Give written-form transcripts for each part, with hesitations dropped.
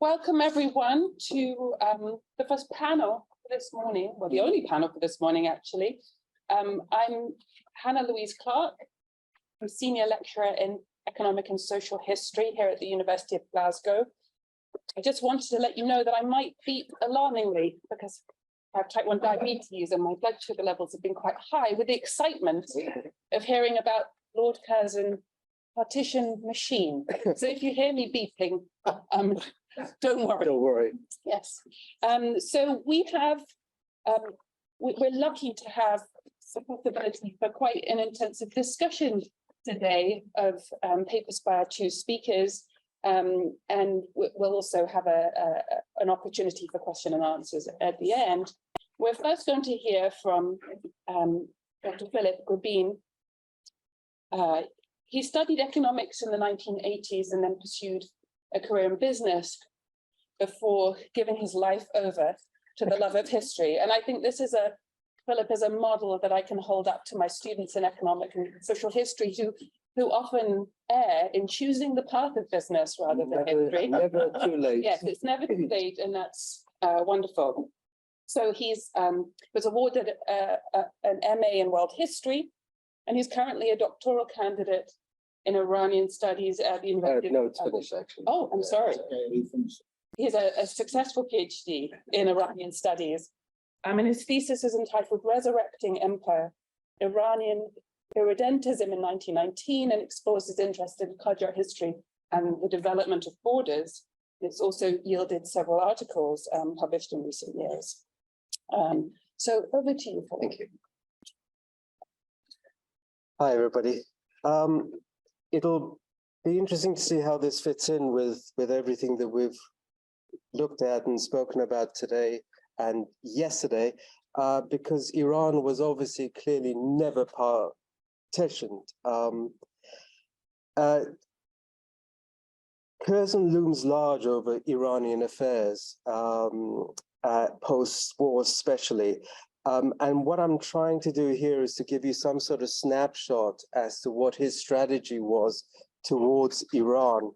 Welcome everyone to the first panel for this morning, well, the only panel for this morning, actually. I'm Hannah Louise-Clark. I'm Senior Lecturer in Economic and Social History here at the University of Glasgow. I just wanted to let you know that I might beep alarmingly because I have type 1 diabetes and my blood sugar levels have been quite high with the excitement of hearing about Lord Curzon Partition machine. So if you hear me beeping, don't worry. Don't worry. Yes. So we have, we're lucky to have the possibility for quite an intensive discussion today of papers by our two speakers. And we'll also have an opportunity for question and answers at the end. We're first going to hear from Dr. Philip Grobien. He studied economics in the 1980s and then pursued a career in business before giving his life over to the love of history. And I think this is Philip is a model that I can hold up to my students in economic and social history who often err in choosing the path of business rather than history. Never too late. Yes, it's never too late, and that's wonderful. So he's was awarded an MA in World History, and he's currently a doctoral candidate in Iranian Studies at the University. No, it's finished actually. Oh, I'm sorry. Okay, He has a successful PhD in Iranian Studies. And his thesis is entitled Resurrecting Empire, Iranian Irredentism in 1919, and explores his interest in Qajar history and the development of borders. It's also yielded several articles published in recent years. So over to you, Paul. Thank you. Hi, everybody. It'll be interesting to see how this fits in with everything that we've looked at and spoken about today and yesterday, because Iran was obviously clearly never partitioned. Curzon looms large over Iranian affairs, post-war especially. And what I'm trying to do here is to give you some sort of snapshot as to what his strategy was towards Iran.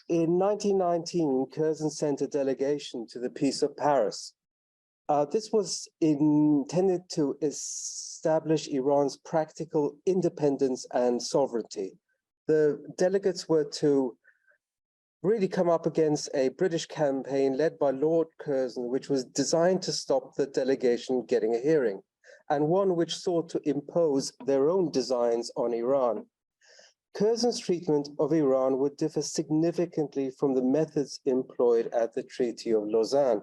In 1919, Curzon sent a delegation to the Peace of Paris. This was intended to establish Iran's practical independence and sovereignty. The delegates were to really come up against a British campaign led by Lord Curzon, which was designed to stop the delegation getting a hearing, and one which sought to impose their own designs on Iran. Curzon's treatment of Iran would differ significantly from the methods employed at the Treaty of Lausanne,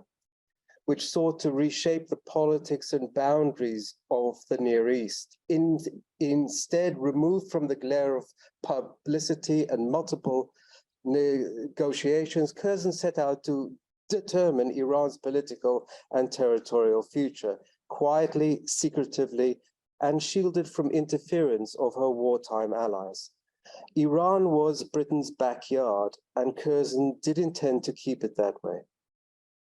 which sought to reshape the politics and boundaries of the Near East. Instead, removed from the glare of publicity and multiple negotiations, Curzon set out to determine Iran's political and territorial future, quietly, secretively, and shielded from interference of her wartime allies. Iran was Britain's backyard, and Curzon did intend to keep it that way.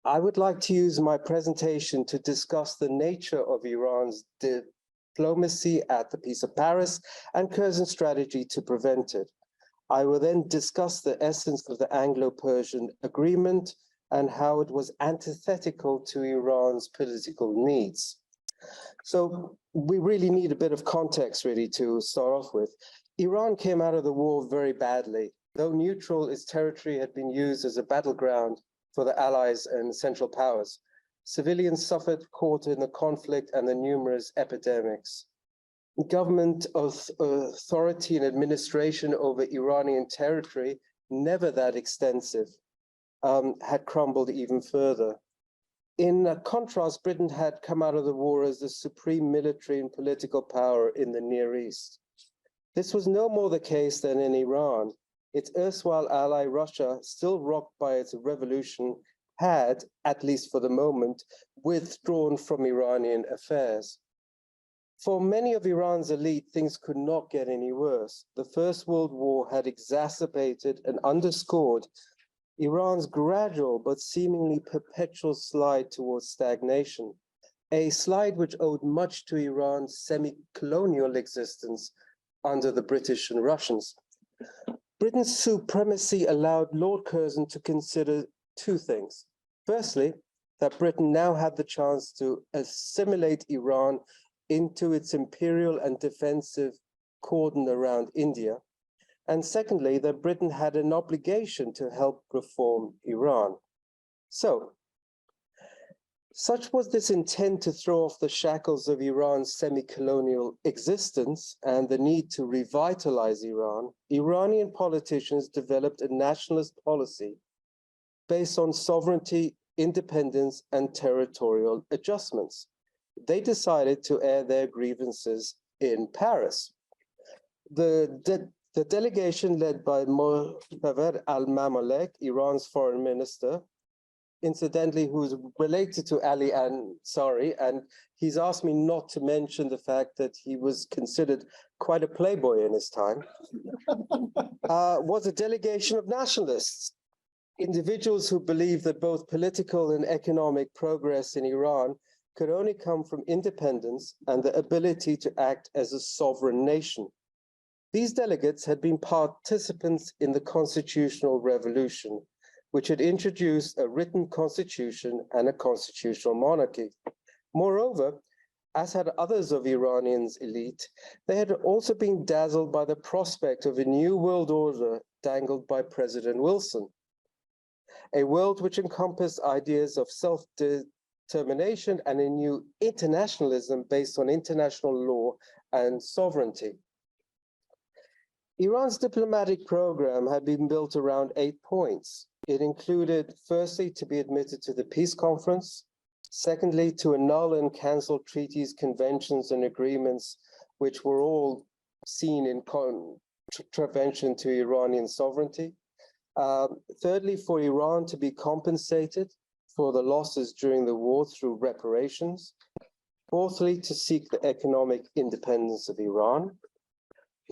I would like to use my presentation to discuss the nature of Iran's diplomacy at the Peace of Paris and Curzon's strategy to prevent it. I will then discuss the essence of the Anglo-Persian agreement and how it was antithetical to Iran's political needs. So we really need a bit of context really to start off with. Iran came out of the war very badly. Though neutral, its territory had been used as a battleground for the Allies and Central Powers. Civilians suffered caught in the conflict and the numerous epidemics. Government authority and administration over Iranian territory, never that extensive, had crumbled even further. In contrast, Britain had come out of the war as the supreme military and political power in the Near East. This was no more the case than in Iran. Its erstwhile ally, Russia, still rocked by its revolution, had, at least for the moment, withdrawn from Iranian affairs. For many of Iran's elite, things could not get any worse. The First World War had exacerbated and underscored Iran's gradual but seemingly perpetual slide towards stagnation, a slide which owed much to Iran's semi-colonial existence under the British and Russians. Britain's supremacy allowed Lord Curzon to consider two things. Firstly, that Britain now had the chance to assimilate Iran into its imperial and defensive cordon around India. And secondly, that Britain had an obligation to help reform Iran. So, such was this intent to throw off the shackles of Iran's semi-colonial existence and the need to revitalize Iran, Iranian politicians developed a nationalist policy based on sovereignty, independence, and territorial adjustments. They decided to air their grievances in Paris. The delegation led by Mulvagh al-Mamalek, Iran's foreign minister, incidentally, who's related to Ali Ansari, and he's asked me not to mention the fact that he was considered quite a playboy in his time, was a delegation of nationalists, individuals who believed that both political and economic progress in Iran could only come from independence and the ability to act as a sovereign nation. These delegates had been participants in the constitutional revolution, which had introduced a written constitution and a constitutional monarchy. Moreover, as had others of Iranians' elite, they had also been dazzled by the prospect of a new world order dangled by President Wilson, a world which encompassed ideas of self-determination and a new internationalism based on international law and sovereignty. Iran's diplomatic program had been built around 8 points. It included, firstly, to be admitted to the peace conference, secondly, to annul and cancel treaties, conventions, and agreements, which were all seen in contravention to Iranian sovereignty. Thirdly, for Iran to be compensated for the losses during the war through reparations. Fourthly, to seek the economic independence of Iran.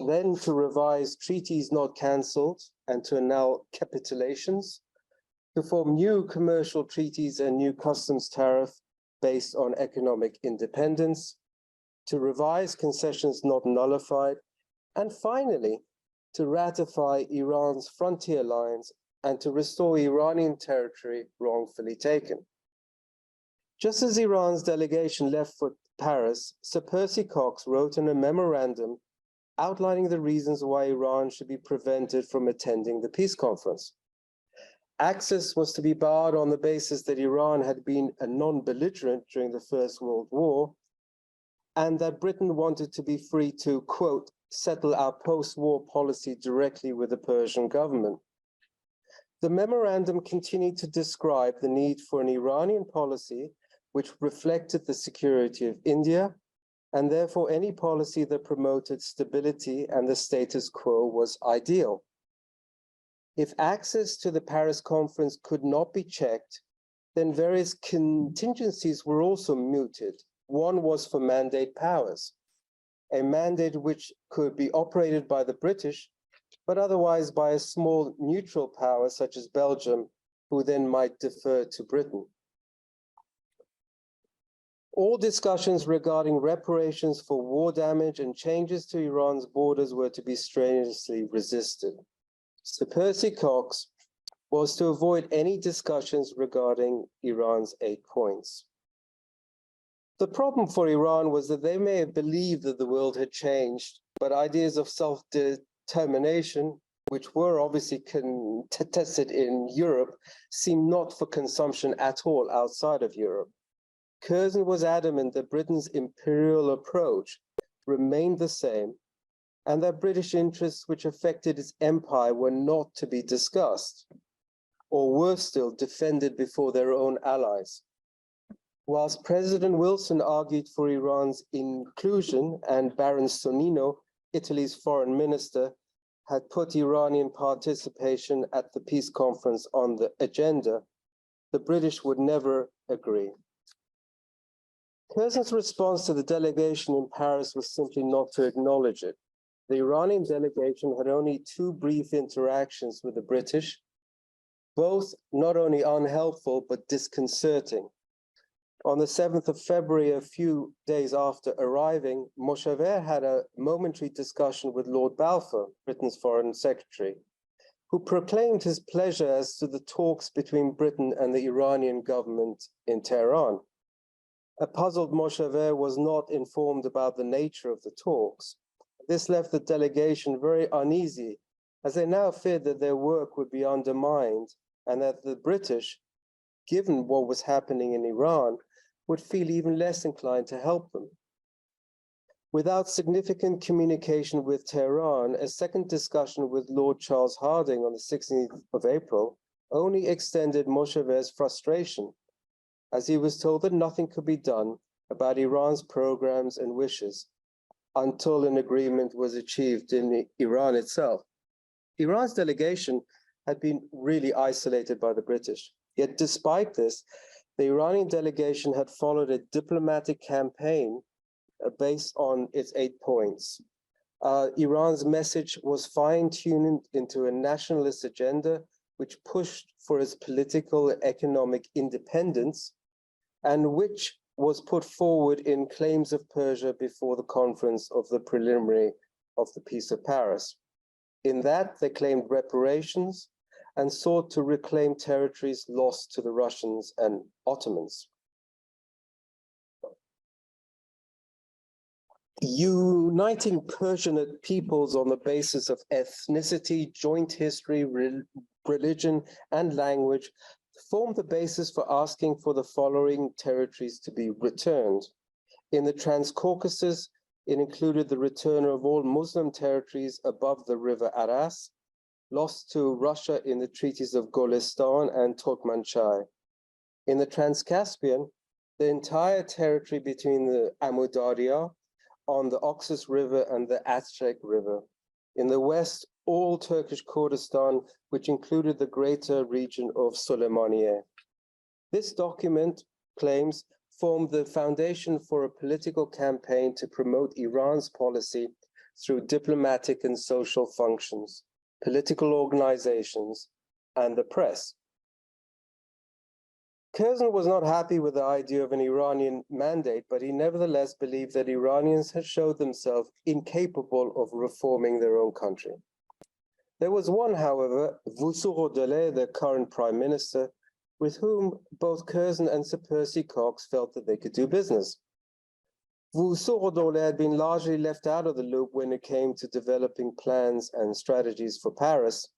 Then to revise treaties not cancelled and to annul capitulations, to form new commercial treaties and new customs tariff based on economic independence, to revise concessions not nullified, and finally, to ratify Iran's frontier lines and to restore Iranian territory wrongfully taken. Just as Iran's delegation left for Paris, Sir Percy Cox wrote in a memorandum outlining the reasons why Iran should be prevented from attending the peace conference. Access was to be barred on the basis that Iran had been a non-belligerent during the First World War, and that Britain wanted to be free to, quote, settle our post-war policy directly with the Persian government. The memorandum continued to describe the need for an Iranian policy which reflected the security of India, and therefore any policy that promoted stability and the status quo was ideal. If access to the Paris conference could not be checked, then various contingencies were also mooted. One was for mandate powers, a mandate which could be operated by the British, but otherwise by a small neutral power such as Belgium, who then might defer to Britain. All discussions regarding reparations for war damage and changes to Iran's borders were to be strenuously resisted. Sir Percy Cox was to avoid any discussions regarding Iran's 8 points. The problem for Iran was that they may have believed that the world had changed, but ideas of self-determination, which were obviously contested in Europe, seemed not for consumption at all outside of Europe. Curzon was adamant that Britain's imperial approach remained the same, and that British interests which affected its empire were not to be discussed, or worse still, defended before their own allies. Whilst President Wilson argued for Iran's inclusion, and Baron Sonnino, Italy's foreign minister, had put Iranian participation at the peace conference on the agenda, the British would never agree. Curzon's response to the delegation in Paris was simply not to acknowledge it. The Iranian delegation had only 2 brief interactions with the British, both not only unhelpful, but disconcerting. On the 7th of February, a few days after arriving, Mulvagh had a momentary discussion with Lord Balfour, Britain's foreign secretary. who proclaimed his pleasure as to the talks between Britain and the Iranian government in Tehran. A puzzled Moshaveh was not informed about the nature of the talks. This left the delegation very uneasy, as they now feared that their work would be undermined and that the British, given what was happening in Iran, would feel even less inclined to help them. Without significant communication with Tehran, a second discussion with Lord Charles Harding on the 16th of April only extended Moshaveh's frustration, as he was told that nothing could be done about Iran's programs and wishes until an agreement was achieved in Iran itself. Iran's delegation had been really isolated by the British. Yet despite this, the Iranian delegation had followed a diplomatic campaign based on its 8 points. Iran's message was fine-tuned into a nationalist agenda which pushed for its political and economic independence, and which was put forward in claims of Persia before the conference of the preliminary of the Peace of Paris. In that, they claimed reparations and sought to reclaim territories lost to the Russians and Ottomans. Uniting Persian peoples on the basis of ethnicity, joint history, religion, and language formed the basis for asking for the following territories to be returned. In the Transcaucasus, it included the return of all Muslim territories above the river Aras, lost to Russia in the treaties of Golestan and Turkmenchai. In the Transcaspian, the entire territory between the Amudarya on the Oxus River and the Aztec River. In the west, all Turkish Kurdistan, which included the greater region of Suleymaniye. This document, claims, formed the foundation for a political campaign to promote Iran's policy through diplomatic and social functions, political organizations, and the press. Curzon was not happy with the idea of an Iranian mandate, but he nevertheless believed that Iranians had showed themselves incapable of reforming their own country. There was one, however, Vussough-Dele, the current prime minister, with whom both Curzon and Sir Percy Cox felt that they could do business. Vussough-Dele had been largely left out of the loop when it came to developing plans and strategies for Paris,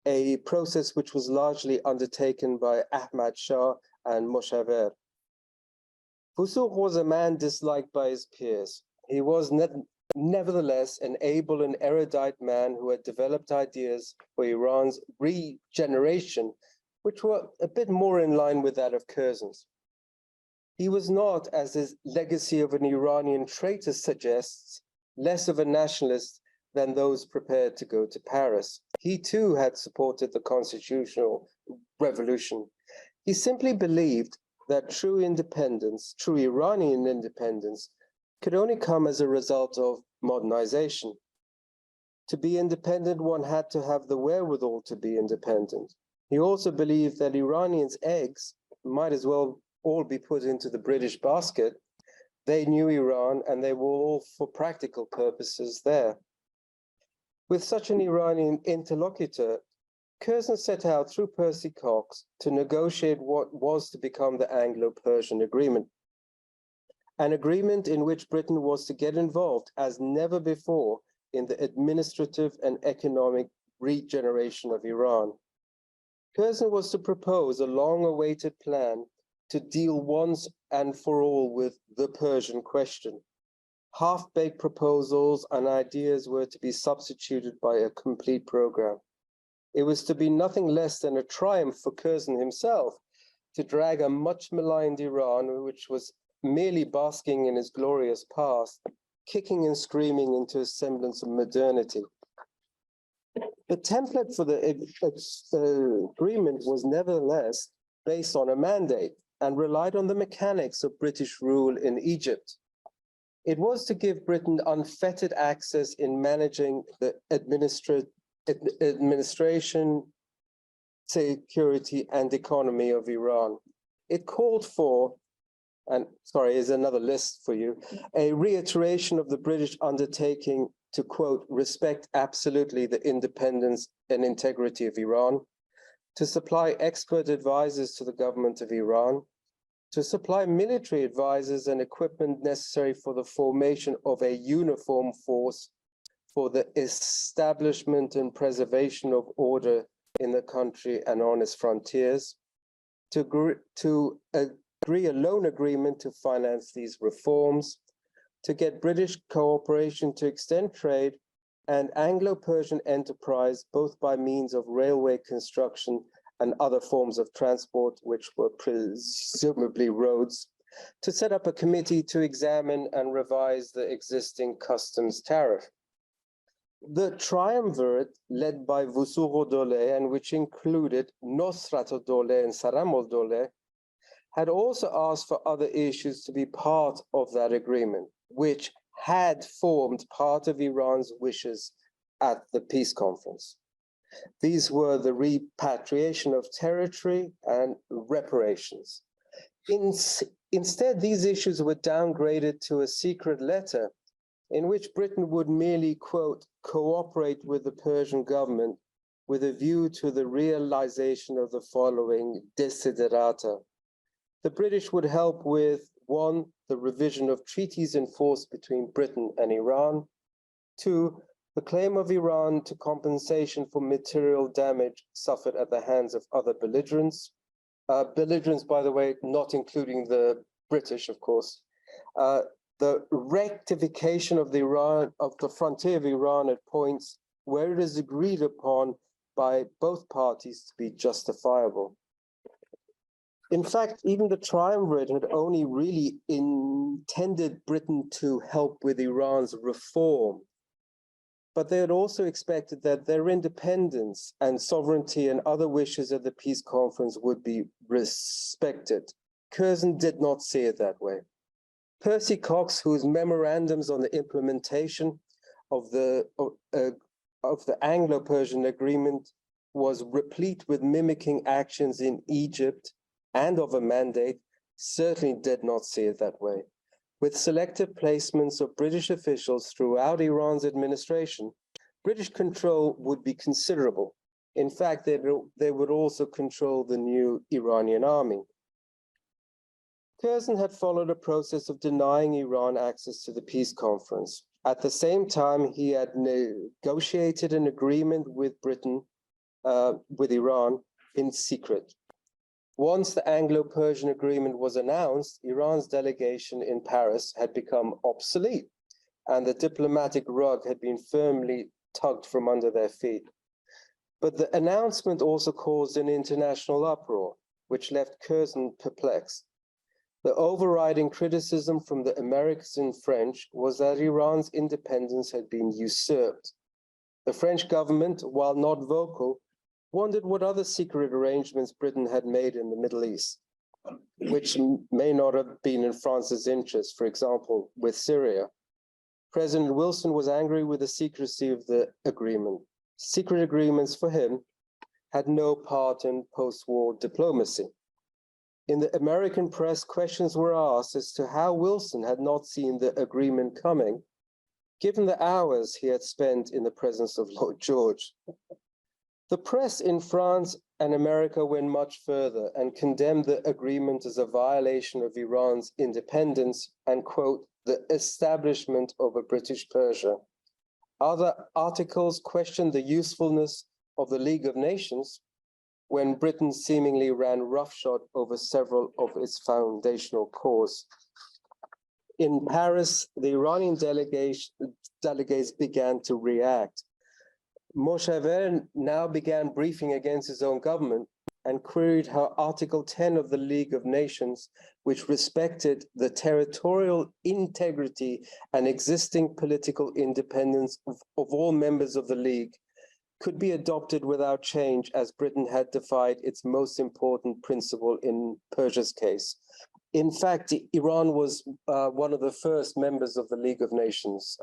a process which was largely undertaken by Ahmad Shah and Moshaveh. Vussough was a man disliked by his peers. He was nevertheless an able and erudite man who had developed ideas for Iran's regeneration, which were a bit more in line with that of Curzon's. He was not, as his legacy of an Iranian traitor suggests, less of a nationalist than those prepared to go to Paris. He too had supported the constitutional revolution. He simply believed that true independence, true Iranian independence, could only come as a result of modernization. To be independent, one had to have the wherewithal to be independent. He also believed that Iranians' eggs might as well all be put into the British basket. They knew Iran and they were all for practical purposes there. With such an Iranian interlocutor, Curzon set out through Percy Cox to negotiate what was to become the Anglo-Persian Agreement, an agreement in which Britain was to get involved as never before in the administrative and economic regeneration of Iran. Curzon was to propose a long-awaited plan to deal once and for all with the Persian question. Half-baked proposals and ideas were to be substituted by a complete program. It was to be nothing less than a triumph for Curzon himself to drag a much maligned Iran, which was merely basking in its glorious past, kicking and screaming into a semblance of modernity. The template for the agreement was nevertheless based on a mandate and relied on the mechanics of British rule in Egypt. It was to give Britain unfettered access in managing the administration, security, and economy of Iran. It called for, and sorry, here's another list for you, a reiteration of the British undertaking to, quote, respect absolutely the independence and integrity of Iran, to supply expert advisors to the government of Iran, to supply military advisors and equipment necessary for the formation of a uniform force for the establishment and preservation of order in the country and on its frontiers, to agree a loan agreement to finance these reforms, to get British cooperation to extend trade and Anglo-Persian enterprise, both by means of railway construction and other forms of transport, which were presumably roads, to set up a committee to examine and revise the existing customs tariff. The triumvirate, led by Vusugh-Dole, and which included Nosrat-Dole and Saram-Dole, had also asked for other issues to be part of that agreement, which had formed part of Iran's wishes at the peace conference. These were the repatriation of territory and reparations. Instead, these issues were downgraded to a secret letter in which Britain would merely, quote, cooperate with the Persian government with a view to the realization of the following desiderata. The British would help with, one, the revision of treaties in force between Britain and Iran, two, the claim of Iran to compensation for material damage suffered at the hands of other belligerents. Belligerents, by the way, not including the British, of course. The rectification of the frontier of Iran at points where it is agreed upon by both parties to be justifiable. In fact, even the triumvirate had only really intended Britain to help with Iran's reform, but they had also expected that their independence and sovereignty and other wishes at the peace conference would be respected. Curzon did not see it that way. Percy Cox, whose memorandums on the implementation of the Anglo-Persian agreement was replete with mimicking actions in Egypt and of a mandate, certainly did not see it that way. With selective placements of British officials throughout Iran's administration, British control would be considerable. In fact, they would also control the new Iranian army. Curzon had followed a process of denying Iran access to the peace conference. At the same time, he had negotiated an agreement with Britain, with Iran, in secret. Once the Anglo-Persian agreement was announced, Iran's delegation in Paris had become obsolete, and the diplomatic rug had been firmly tugged from under their feet. But the announcement also caused an international uproar, which left Curzon perplexed. The overriding criticism from the Americans and French was that Iran's independence had been usurped. The French government, while not vocal, wondered what other secret arrangements Britain had made in the Middle East, which may not have been in France's interest, for example, with Syria. President Wilson was angry with the secrecy of the agreement. Secret agreements for him had no part in post-war diplomacy. In the American press, questions were asked as to how Wilson had not seen the agreement coming, given the hours he had spent in the presence of Lord George. The press in France and America went much further and condemned the agreement as a violation of Iran's independence and, quote, the establishment of a British Persia. Other articles questioned the usefulness of the League of Nations when Britain seemingly ran roughshod over several of its foundational cores. In Paris, the Iranian delegates began to react. Moshaver now began briefing against his own government and queried how Article 10 of the League of Nations, which respected the territorial integrity and existing political independence of all members of the League, could be adopted without change, as Britain had defied its most important principle in Persia's case. In fact, Iran was one of the first members of the League of Nations.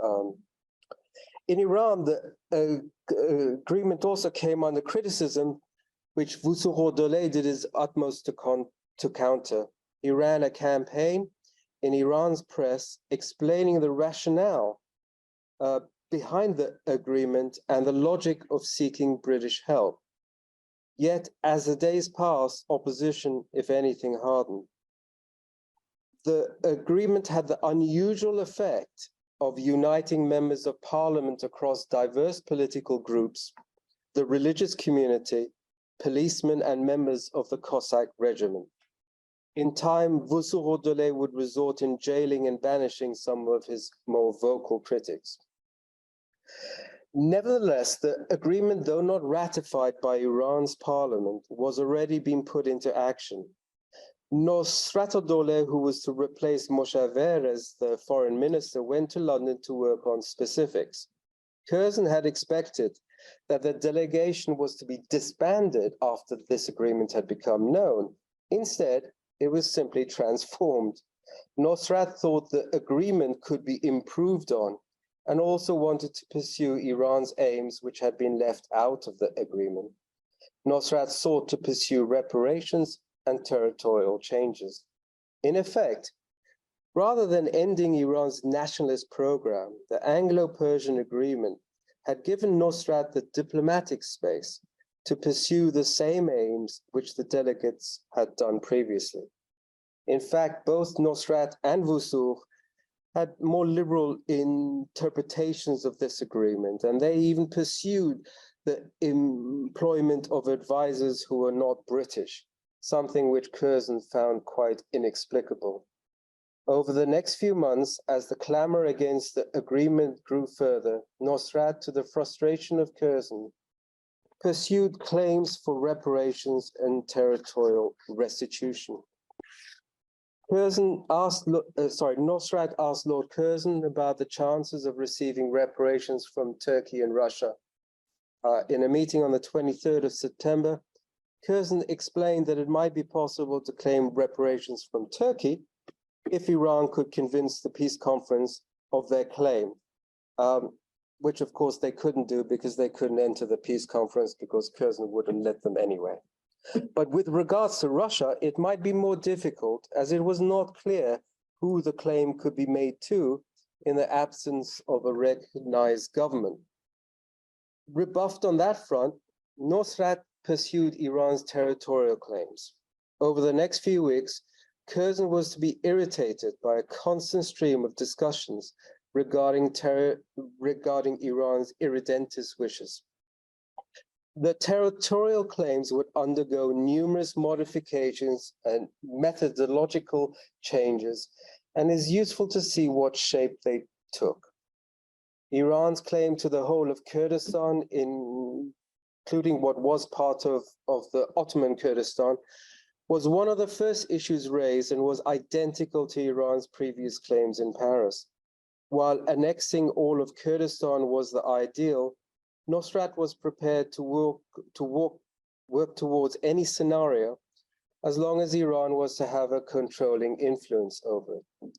In Iran, the agreement also came under criticism, which Vusugh-Dole did his utmost to counter. He ran a campaign in Iran's press explaining the rationale behind the agreement and the logic of seeking British help. Yet, as the days passed, opposition, if anything, hardened. The agreement had the unusual effect of uniting members of parliament across diverse political groups, the religious community, policemen, and members of the Cossack regiment. In time, Vussourou-Dolay would resort in jailing and banishing some of his more vocal critics. Nevertheless, the agreement, though not ratified by Iran's parliament, was already being put into action. Nosrat-Dolay, who was to replace Moshaver as the foreign minister, went to London to work on specifics. Curzon had expected that the delegation was to be disbanded after this agreement had become known. Instead, it was simply transformed. Nosrat thought the agreement could be improved on and also wanted to pursue Iran's aims, which had been left out of the agreement. Nosrat sought to pursue reparations and territorial changes. In effect, rather than ending Iran's nationalist program, the Anglo-Persian agreement had given Nosrat the diplomatic space to pursue the same aims which the delegates had done previously. In fact, both Nosrat and Vussour had more liberal interpretations of this agreement, and they even pursued the employment of advisors who were not British, something which Curzon found quite inexplicable. Over the next few months, as the clamor against the agreement grew further, Nosrat, to the frustration of Curzon, pursued claims for reparations and territorial restitution. Nosrat asked Lord Curzon about the chances of receiving reparations from Turkey and Russia. In a meeting on the 23rd of September, Curzon explained that it might be possible to claim reparations from Turkey if Iran could convince the peace conference of their claim, which of course they couldn't do because they couldn't enter the peace conference because Curzon wouldn't let them anyway. But with regards to Russia, it might be more difficult as it was not clear who the claim could be made to in the absence of a recognized government. Rebuffed on that front, Nosrat pursued Iran's territorial claims. Over the next few weeks, Curzon was to be irritated by a constant stream of discussions regarding Iran's irredentist wishes. The territorial claims would undergo numerous modifications and methodological changes, and it's useful to see what shape they took. Iran's claim to the whole of Kurdistan, including what was part of the Ottoman Kurdistan, was one of the first issues raised and was identical to Iran's previous claims in Paris. While annexing all of Kurdistan was the ideal, Nosrat was prepared to work towards any scenario as long as Iran was to have a controlling influence over it.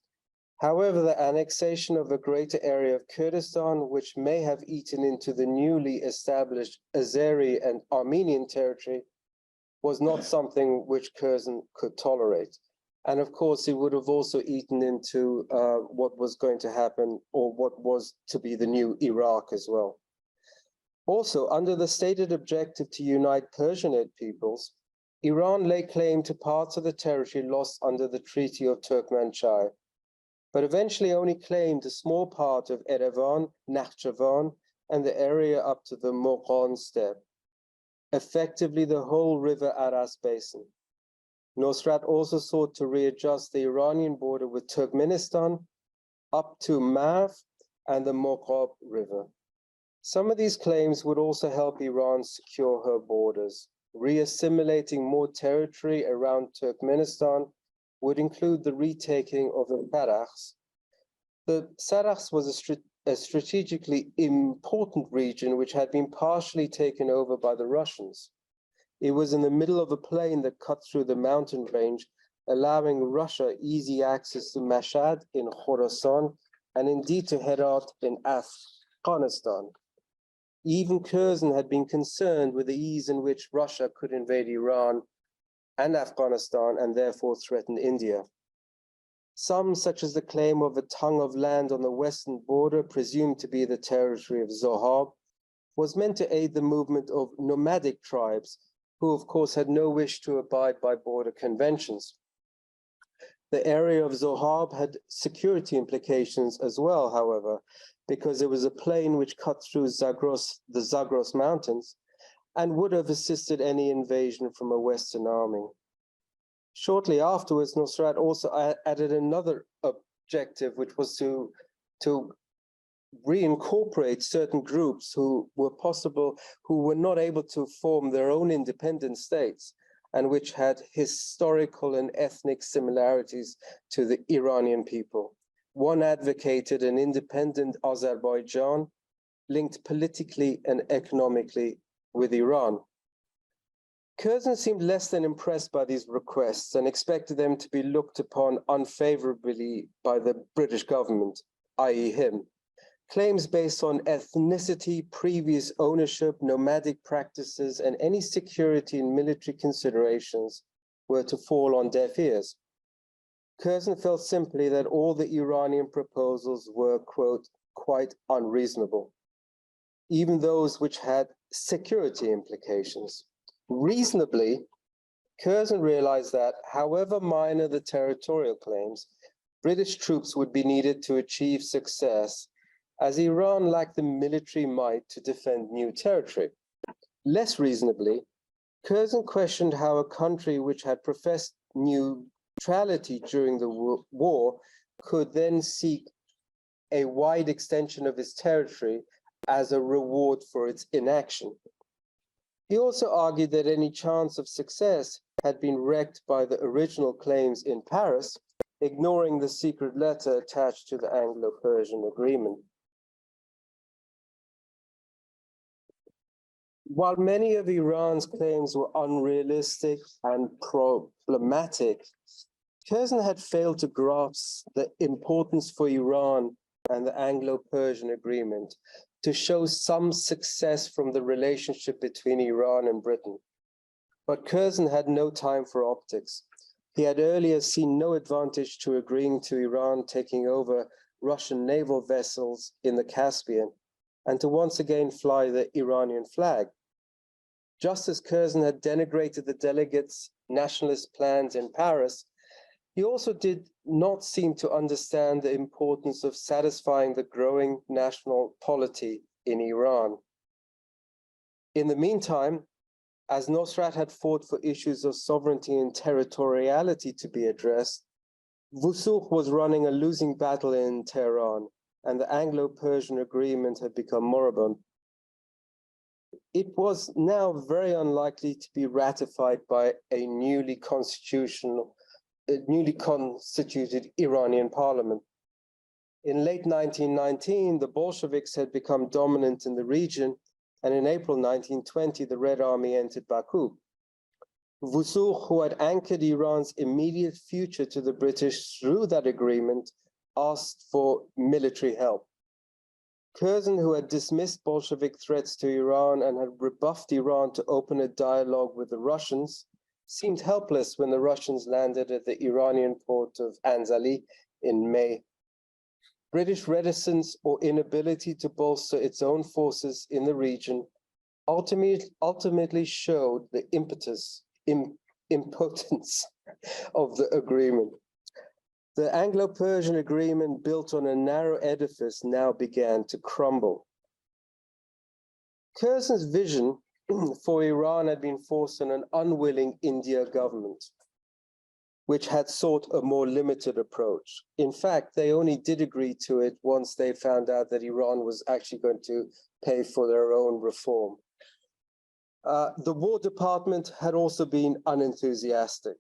However, the annexation of a greater area of Kurdistan, which may have eaten into the newly established Azeri and Armenian territory, was not something which Curzon could tolerate. And of course, it would have also eaten into what was going to happen or what was to be the new Iraq as well. Also, under the stated objective to unite Persianate peoples, Iran laid claim to parts of the territory lost under the Treaty of Turkmenchai, but eventually only claimed a small part of Erevan, Nakhchivan, and the area up to the Moghon steppe, effectively the whole river Aras basin. Nosrat also sought to readjust the Iranian border with Turkmenistan up to Mav and the Moghab River. Some of these claims would also help Iran secure her borders. Reassimilating more territory around Turkmenistan would include the retaking of the Sarakhs. The Sarakhs was a strategically important region which had been partially taken over by the Russians. It was in the middle of a plain that cut through the mountain range, allowing Russia easy access to Mashhad in Khorasan and indeed to Herat in Afghanistan. Even Curzon had been concerned with the ease in which Russia could invade Iran and Afghanistan and therefore threaten India. Some, such as the claim of a tongue of land on the western border, presumed to be the territory of Zohab, was meant to aid the movement of nomadic tribes, who of course had no wish to abide by border conventions. The area of Zohab had security implications as well, however, because it was a plain which cut through the Zagros Mountains, and would have assisted any invasion from a Western army. Shortly afterwards, Nusrat also added another objective, which was to reincorporate certain groups who were not able to form their own independent states, and which had historical and ethnic similarities to the Iranian people. One advocated an independent Azerbaijan linked politically and economically with Iran. Curzon seemed less than impressed by these requests and expected them to be looked upon unfavorably by the British government, i.e. him. Claims based on ethnicity, previous ownership, nomadic practices, and any security and military considerations were to fall on deaf ears. Curzon felt simply that all the Iranian proposals were, quote, quite unreasonable, even those which had security implications. Reasonably, Curzon realized that, however minor the territorial claims, British troops would be needed to achieve success, as Iran lacked the military might to defend new territory. Less reasonably, Curzon questioned how a country which had professed neutrality during the war could then seek a wide extension of its territory as a reward for its inaction. He also argued that any chance of success had been wrecked by the original claims in Paris, ignoring the secret letter attached to the Anglo-Persian agreement. While many of Iran's claims were unrealistic and problematic, Curzon had failed to grasp the importance for Iran and the Anglo-Persian agreement to show some success from the relationship between Iran and Britain. But Curzon had no time for optics. He had earlier seen no advantage to agreeing to Iran taking over Russian naval vessels in the Caspian and to once again fly the Iranian flag. Just as Curzon had denigrated the delegates' nationalist plans in Paris, he also did not seem to understand the importance of satisfying the growing national polity in Iran. In the meantime, as Nusrat had fought for issues of sovereignty and territoriality to be addressed, Wusukh was running a losing battle in Tehran, and the Anglo-Persian agreement had become moribund. It was now very unlikely to be ratified by a newly constituted Iranian parliament. In late 1919, the Bolsheviks had become dominant in the region, and in April 1920, the Red Army entered Baku. Wusukh, who had anchored Iran's immediate future to the British through that agreement, asked for military help. Curzon, who had dismissed Bolshevik threats to Iran and had rebuffed Iran to open a dialogue with the Russians, seemed helpless when the Russians landed at the Iranian port of Ansari in May. British reticence or inability to bolster its own forces in the region ultimately showed the impotence of the agreement. The Anglo-Persian agreement, built on a narrow edifice, now began to crumble. Curzon's vision for Iran had been forced on an unwilling India government, which had sought a more limited approach. In fact, they only did agree to it once they found out that Iran was actually going to pay for their own reform. The War Department had also been unenthusiastic.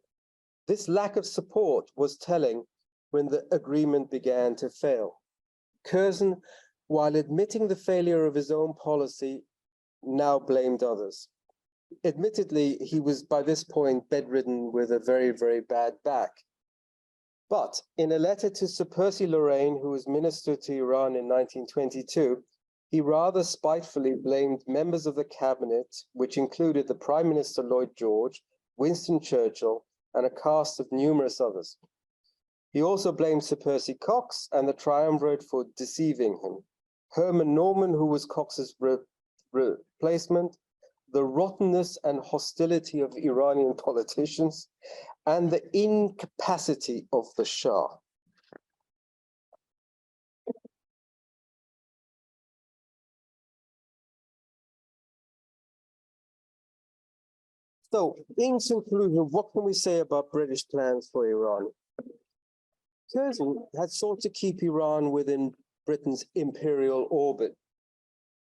This lack of support was telling when the agreement began to fail. Curzon, while admitting the failure of his own policy, now blamed others. Admittedly, he was by this point bedridden with a very, very bad back. But in a letter to Sir Percy Lorraine, who was minister to Iran in 1922, he rather spitefully blamed members of the cabinet, which included the Prime Minister Lloyd George, Winston Churchill, and a cast of numerous others. He also blamed Sir Percy Cox and the triumvirate for deceiving him. Herman Norman, who was Cox's replacement, the rottenness and hostility of Iranian politicians, and the incapacity of the Shah. So, in conclusion, what can we say about British plans for Iran? Curzon had sought to keep Iran within Britain's imperial orbit.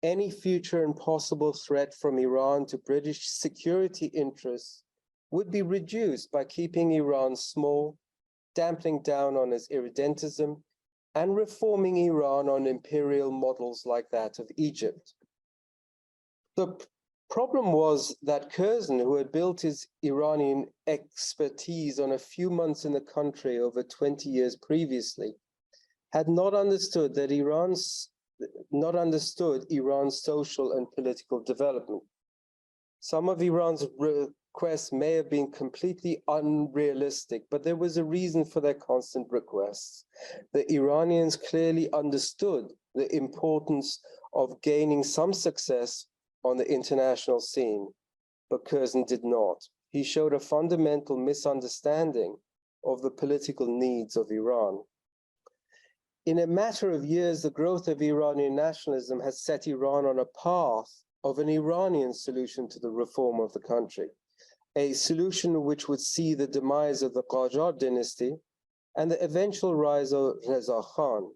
Any future and possible threat from Iran to British security interests would be reduced by keeping Iran small, dampening down on its irredentism, and reforming Iran on imperial models like that of Egypt. The problem was that Curzon, who had built his Iranian expertise on a few months in the country over 20 years previously, had not understood Iran's social and political development. Some of Iran's requests may have been completely unrealistic, but there was a reason for their constant requests. The Iranians clearly understood the importance of gaining some success on the international scene, but Curzon did not. He showed a fundamental misunderstanding of the political needs of Iran. In a matter of years, the growth of Iranian nationalism has set Iran on a path of an Iranian solution to the reform of the country, a solution which would see the demise of the Qajar dynasty and the eventual rise of Reza Khan.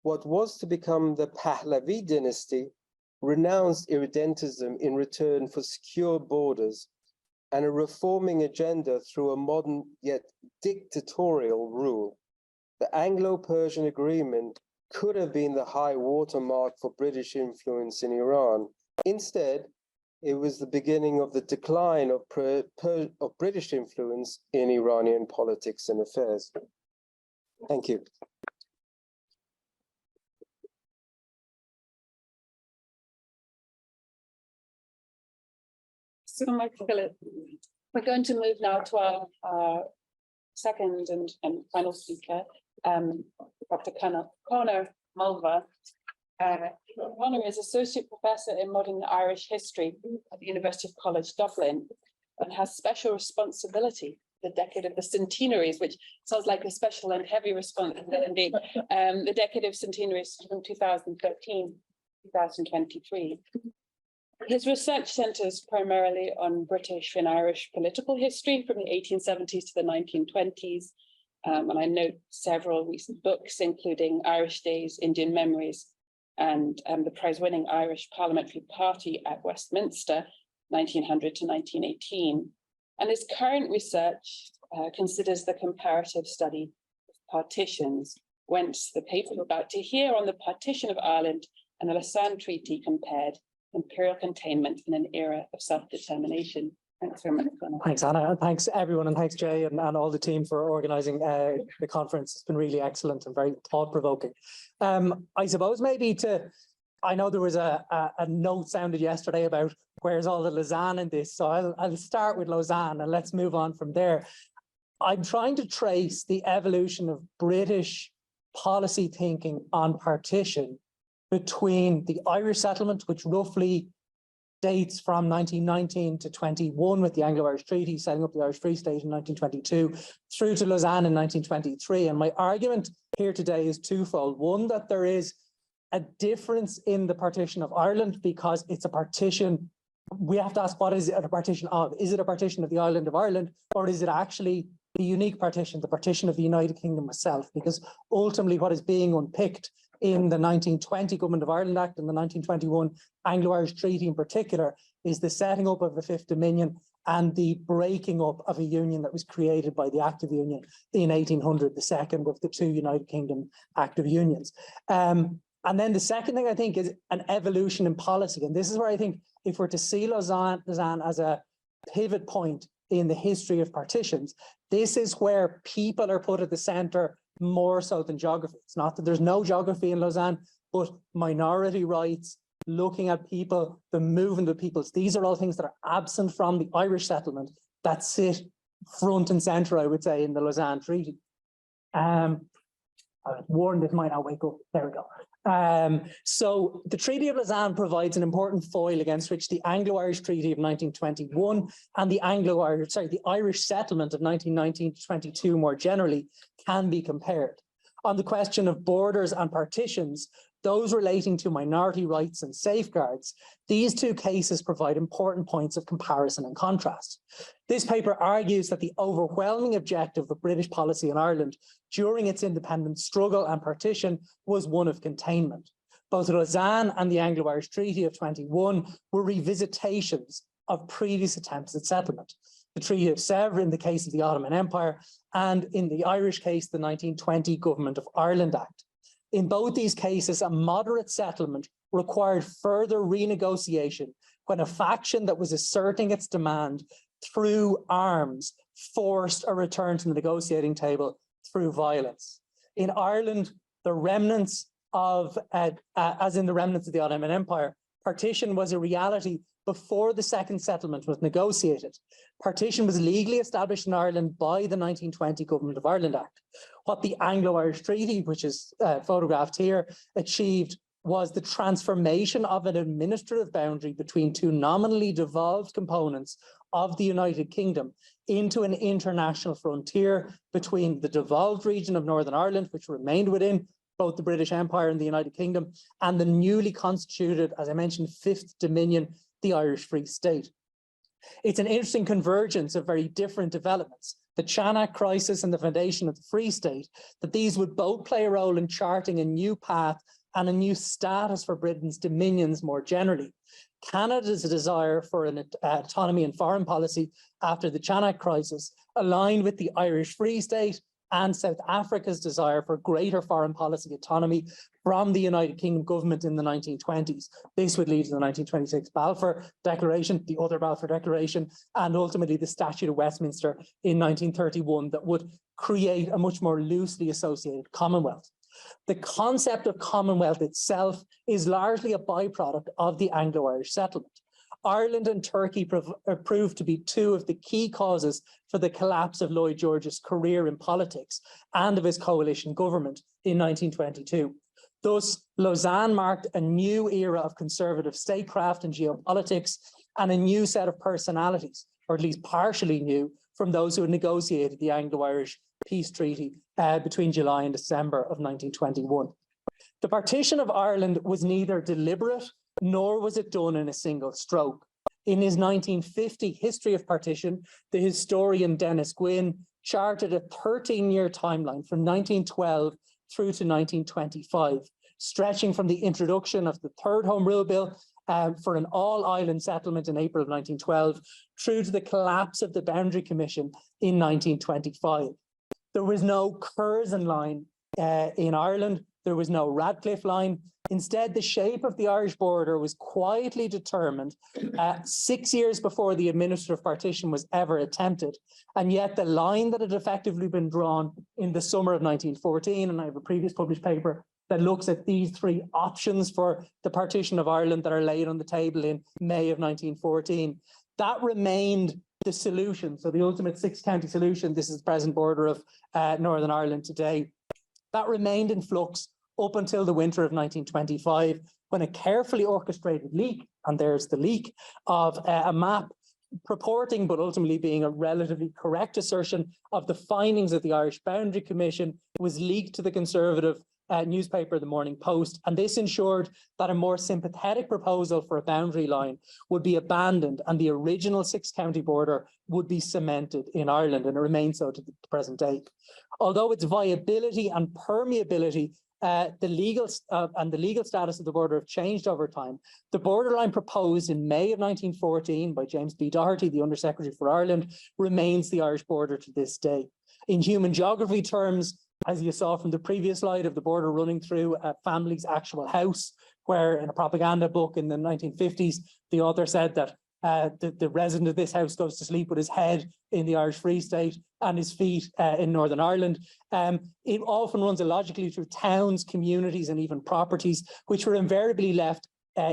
What was to become the Pahlavi dynasty renounced irredentism in return for secure borders and a reforming agenda through a modern yet dictatorial rule. The Anglo-Persian Agreement could have been the high watermark for British influence in Iran. Instead, it was the beginning of the decline of British influence in Iranian politics and affairs. Thank you. So much, Philip. We're going to move now to our second and final speaker, Dr. Conor Mulvagh. Conor is Associate Professor in Modern Irish History at the University of College Dublin and has special responsibility for the decade of the centenaries, which sounds like a special and heavy responsibility. The decade of centenaries from 2013 to 2023. His research centers primarily on British and Irish political history from the 1870s to the 1920s. And I note several recent books, including Irish Days, Indian Memories, and the prize-winning Irish Parliamentary Party at Westminster, 1900 to 1918. And his current research considers the comparative study of partitions, whence the paper we're about to hear on the partition of Ireland and the Lausanne Treaty compared, imperial containment in an era of self-determination. Thanks very much, Conor. Thanks, Anna, and thanks everyone, and thanks Jay and all the team for organising the conference. It's been really excellent and very thought-provoking. I suppose maybe I know there was a note sounded yesterday about where's all the Lausanne in this, so I'll start with Lausanne and let's move on from there. I'm trying to trace the evolution of British policy thinking on partition between the Irish settlement, which roughly dates from 1919 to 21 with the Anglo-Irish Treaty, setting up the Irish Free State in 1922, through to Lausanne in 1923. And my argument here today is twofold. One, that there is a difference in the partition of Ireland because it's a partition. We have to ask, what is it a partition of? Is it a partition of the island of Ireland, or is it actually the unique partition, the partition of the United Kingdom itself? Because ultimately what is being unpicked in the 1920 Government of Ireland Act and the 1921 Anglo-Irish Treaty in particular is the setting up of the Fifth Dominion and the breaking up of a union that was created by the Act of Union in 1800, the second of the two United Kingdom Act of Unions. And then the second thing I think is an evolution in policy. And this is where I think if we're to see Lausanne as a pivot point in the history of partitions, this is where people are put at the center more so than geography. It's not that there's no geography in Lausanne, but minority rights, looking at people, the movement of peoples, these are all things that are absent from the Irish settlement that sit front and center, I would say, in the Lausanne Treaty. I was warned this might not wake up. There we go. So the Treaty of Lausanne provides an important foil against which the Anglo-Irish Treaty of 1921 and the the Irish settlement of 1919 to 22 more generally can be compared. On the question of borders and partitions, those relating to minority rights and safeguards, these two cases provide important points of comparison and contrast. This paper argues that the overwhelming objective of British policy in Ireland during its independence struggle and partition was one of containment. Both Lausanne and the Anglo-Irish Treaty of 21 were revisitations of previous attempts at settlement. The Treaty of Sèvres in the case of the Ottoman Empire, and in the Irish case, the 1920 Government of Ireland Act. In both these cases, a moderate settlement required further renegotiation when a faction that was asserting its demand through arms forced a return to the negotiating table through violence. In Ireland, the remnants of, as in the remnants of the Ottoman Empire, partition was a reality before the second settlement was negotiated. Partition was legally established in Ireland by the 1920 Government of Ireland Act. What the Anglo-Irish Treaty, which is photographed here, achieved was the transformation of an administrative boundary between two nominally devolved components of the United Kingdom into an international frontier between the devolved region of Northern Ireland, which remained within both the British Empire and the United Kingdom, and the newly constituted, as I mentioned, Fifth Dominion, the Irish Free State. It's an interesting convergence of very different developments, the Chanak crisis and the foundation of the Free State, that these would both play a role in charting a new path and a new status for Britain's dominions more generally. Canada's desire for an autonomy in foreign policy after the Chanak crisis aligned with the Irish Free State and South Africa's desire for greater foreign policy autonomy from the United Kingdom government in the 1920s. This would lead to the 1926 Balfour Declaration, the other Balfour Declaration, and ultimately the Statute of Westminster in 1931 that would create a much more loosely associated Commonwealth. The concept of Commonwealth itself is largely a byproduct of the Anglo-Irish settlement. Ireland and Turkey proved to be two of the key causes for the collapse of Lloyd George's career in politics and of his coalition government in 1922. Thus, Lausanne marked a new era of conservative statecraft and geopolitics and a new set of personalities, or at least partially new, from those who had negotiated the Anglo-Irish peace treaty between July and December of 1921. The partition of Ireland was neither deliberate nor was it done in a single stroke. In his 1950 History of Partition, the historian Dennis Gwynn charted a 13-year timeline from 1912 through to 1925, stretching from the introduction of the Third Home Rule Bill for an all-island settlement in April of 1912 through to the collapse of the Boundary Commission in 1925. There was no Curzon line in Ireland. There was no Radcliffe line. Instead, the shape of the Irish border was quietly determined 6 years before the administrative partition was ever attempted. And yet the line that had effectively been drawn in the summer of 1914, and I have a previous published paper that looks at these three options for the partition of Ireland that are laid on the table in May of 1914, that remained the solution. So the ultimate six-county solution, this is the present border of Northern Ireland today, that remained in flux up until the winter of 1925, when a carefully orchestrated leak, and there's the leak, of a map purporting but ultimately being a relatively correct assertion of the findings of the Irish Boundary Commission was leaked to the Conservative newspaper, the Morning Post, and this ensured that a more sympathetic proposal for a boundary line would be abandoned and the original six-county border would be cemented in Ireland, and it remains so to the present day. Although its viability and permeability the legal status of the border have changed over time, the borderline proposed in May of 1914 by James B. Doherty, the Undersecretary for Ireland, remains the Irish border to this day. In human geography terms, as you saw from the previous slide of the border running through a family's actual house, where in a propaganda book in the 1950s, the author said that the resident of this house goes to sleep with his head in the Irish Free State and his feet in Northern Ireland. It often runs illogically through towns, communities, and even properties, which were invariably left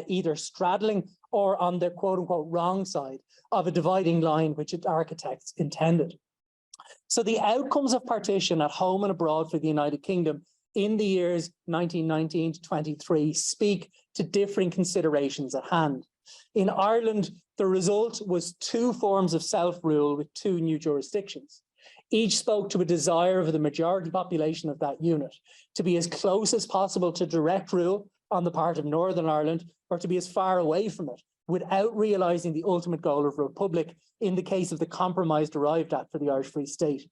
either straddling or on the quote unquote wrong side of a dividing line which its architects intended. So the outcomes of partition at home and abroad for the United Kingdom in the years 1919 to 23 speak to differing considerations at hand. In Ireland, the result was two forms of self-rule with two new jurisdictions. Each spoke to a desire of the majority population of that unit to be as close as possible to direct rule on the part of Northern Ireland, or to be as far away from it without realising the ultimate goal of republic in the case of the compromise arrived at for the Irish Free State.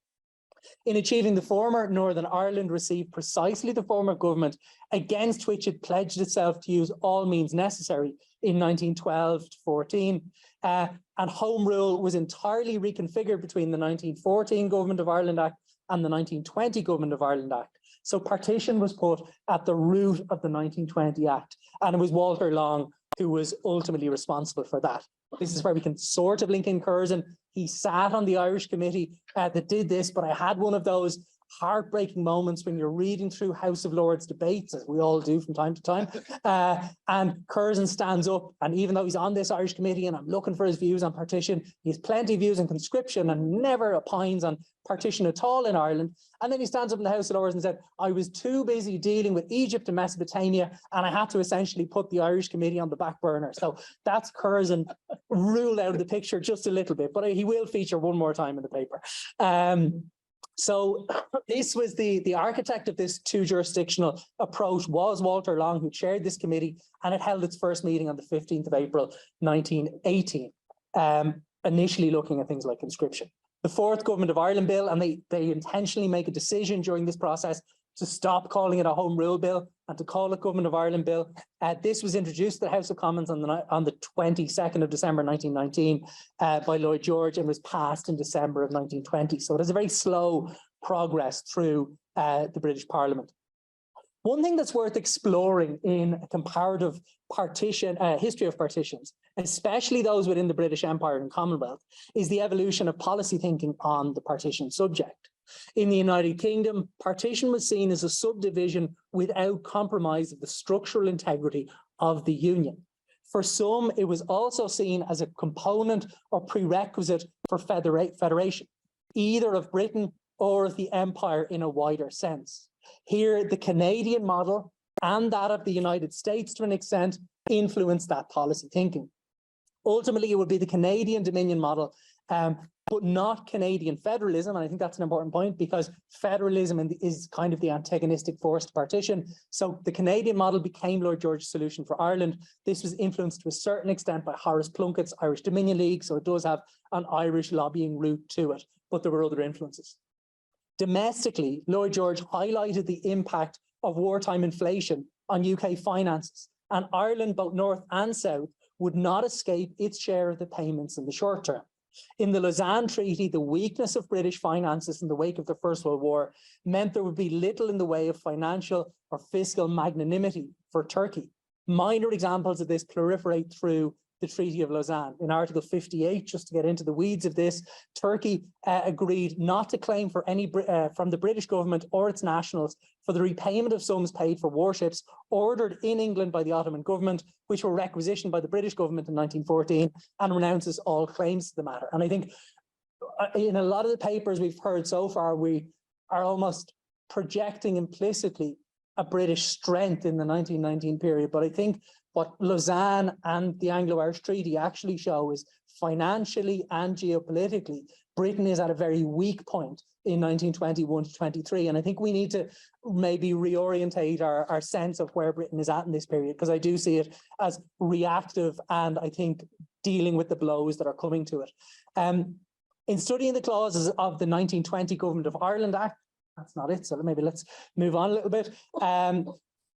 In achieving the former, Northern Ireland received precisely the form of government against which it pledged itself to use all means necessary in 1912 to 14. And Home Rule was entirely reconfigured between the 1914 Government of Ireland Act and the 1920 Government of Ireland Act. So partition was put at the root of the 1920 Act, and it was Walter Long who was ultimately responsible for that. This is where we can sort of link in Curzon. He sat on the Irish committee that did this, but I had one of those heartbreaking moments when you're reading through House of Lords debates, as we all do from time to time, and Curzon stands up, and even though he's on this Irish committee and I'm looking for his views on partition, he has plenty of views on conscription and never opines on partition at all in Ireland. And then he stands up in the House of Lords and said, I was too busy dealing with Egypt and Mesopotamia, and I had to essentially put the Irish committee on the back burner. So that's Curzon ruled out of the picture just a little bit, but he will feature one more time in the paper. So this was the architect of this two jurisdictional approach was Walter Long, who chaired this committee, and it held its first meeting on the 15th of April, 1918, initially looking at things like conscription. The fourth Government of Ireland Bill, and they intentionally make a decision during this process to stop calling it a Home Rule Bill and to call it Government of Ireland Bill. This was introduced to the House of Commons on the 22nd of December 1919 by Lloyd George, and was passed in December of 1920. So it is a very slow progress through the British Parliament. One thing that's worth exploring in a comparative history of partitions, especially those within the British Empire and Commonwealth, is the evolution of policy thinking on the partition subject. In the United Kingdom, partition was seen as a subdivision without compromise of the structural integrity of the Union. For some, it was also seen as a component or prerequisite for federation, either of Britain or of the Empire in a wider sense. Here, the Canadian model and that of the United States, to an extent, influenced that policy thinking. Ultimately, it would be the Canadian Dominion model, but not Canadian federalism. And I think that's an important point, because federalism is kind of the antagonistic force to partition. So the Canadian model became Lord George's solution for Ireland. This was influenced to a certain extent by Horace Plunkett's Irish Dominion League, so it does have an Irish lobbying route to it, but there were other influences. Domestically, Lloyd George highlighted the impact of wartime inflation on UK finances, and Ireland, both north and south, would not escape its share of the payments in the short term. In the Lausanne Treaty, the weakness of British finances in the wake of the First World War meant there would be little in the way of financial or fiscal magnanimity for Turkey. Minor examples of this proliferate through the Treaty of Lausanne. In Article 58, just to get into the weeds of this, Turkey agreed not to claim for any from the British government or its nationals for the repayment of sums paid for warships ordered in England by the Ottoman government, which were requisitioned by the British government in 1914, and renounces all claims to the matter. And I think in a lot of the papers we've heard so far, we are almost projecting implicitly a British strength in the 1919 period. But I think what Lausanne and the Anglo-Irish Treaty actually show is financially and geopolitically, Britain is at a very weak point in 1921 to 23. And I think we need to maybe reorientate our sense of where Britain is at in this period, because I do see it as reactive and I think dealing with the blows that are coming to it. In studying the clauses of the 1920 Government of Ireland Act, that's not it, so maybe let's move on a little bit.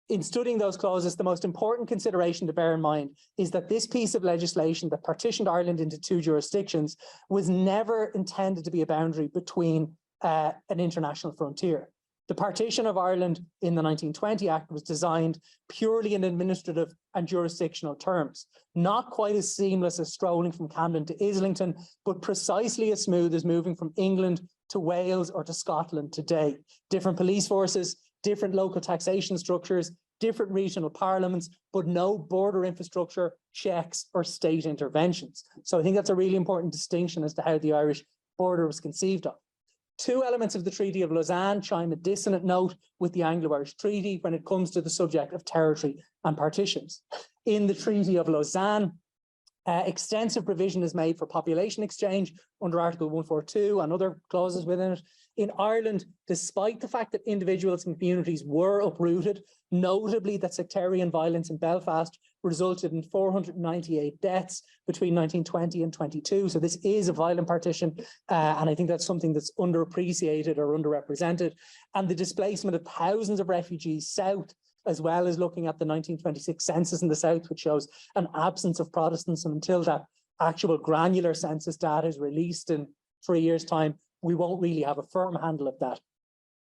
In studying those clauses, the most important consideration to bear in mind is that this piece of legislation that partitioned Ireland into two jurisdictions was never intended to be a boundary between an international frontier. The partition of Ireland in the 1920 Act was designed purely in administrative and jurisdictional terms, not quite as seamless as strolling from Camden to Islington, but precisely as smooth as moving from England to Wales or to Scotland today. Different police forces, different local taxation structures, different regional parliaments, but no border infrastructure, checks, or state interventions. So I think that's a really important distinction as to how the Irish border was conceived of. Two elements of the Treaty of Lausanne chime a dissonant note with the Anglo-Irish Treaty when it comes to the subject of territory and partitions. In the Treaty of Lausanne, extensive provision is made for population exchange under Article 142 and other clauses within it. In Ireland, despite the fact that individuals and communities were uprooted, notably that sectarian violence in Belfast resulted in 498 deaths between 1920 and 22. So this is a violent partition, and I think that's something that's underappreciated or underrepresented. And the displacement of thousands of refugees south, as well as looking at the 1926 census in the south, which shows an absence of Protestants. And until that actual granular census data is released in 3 years' time, we won't really have a firm handle of that.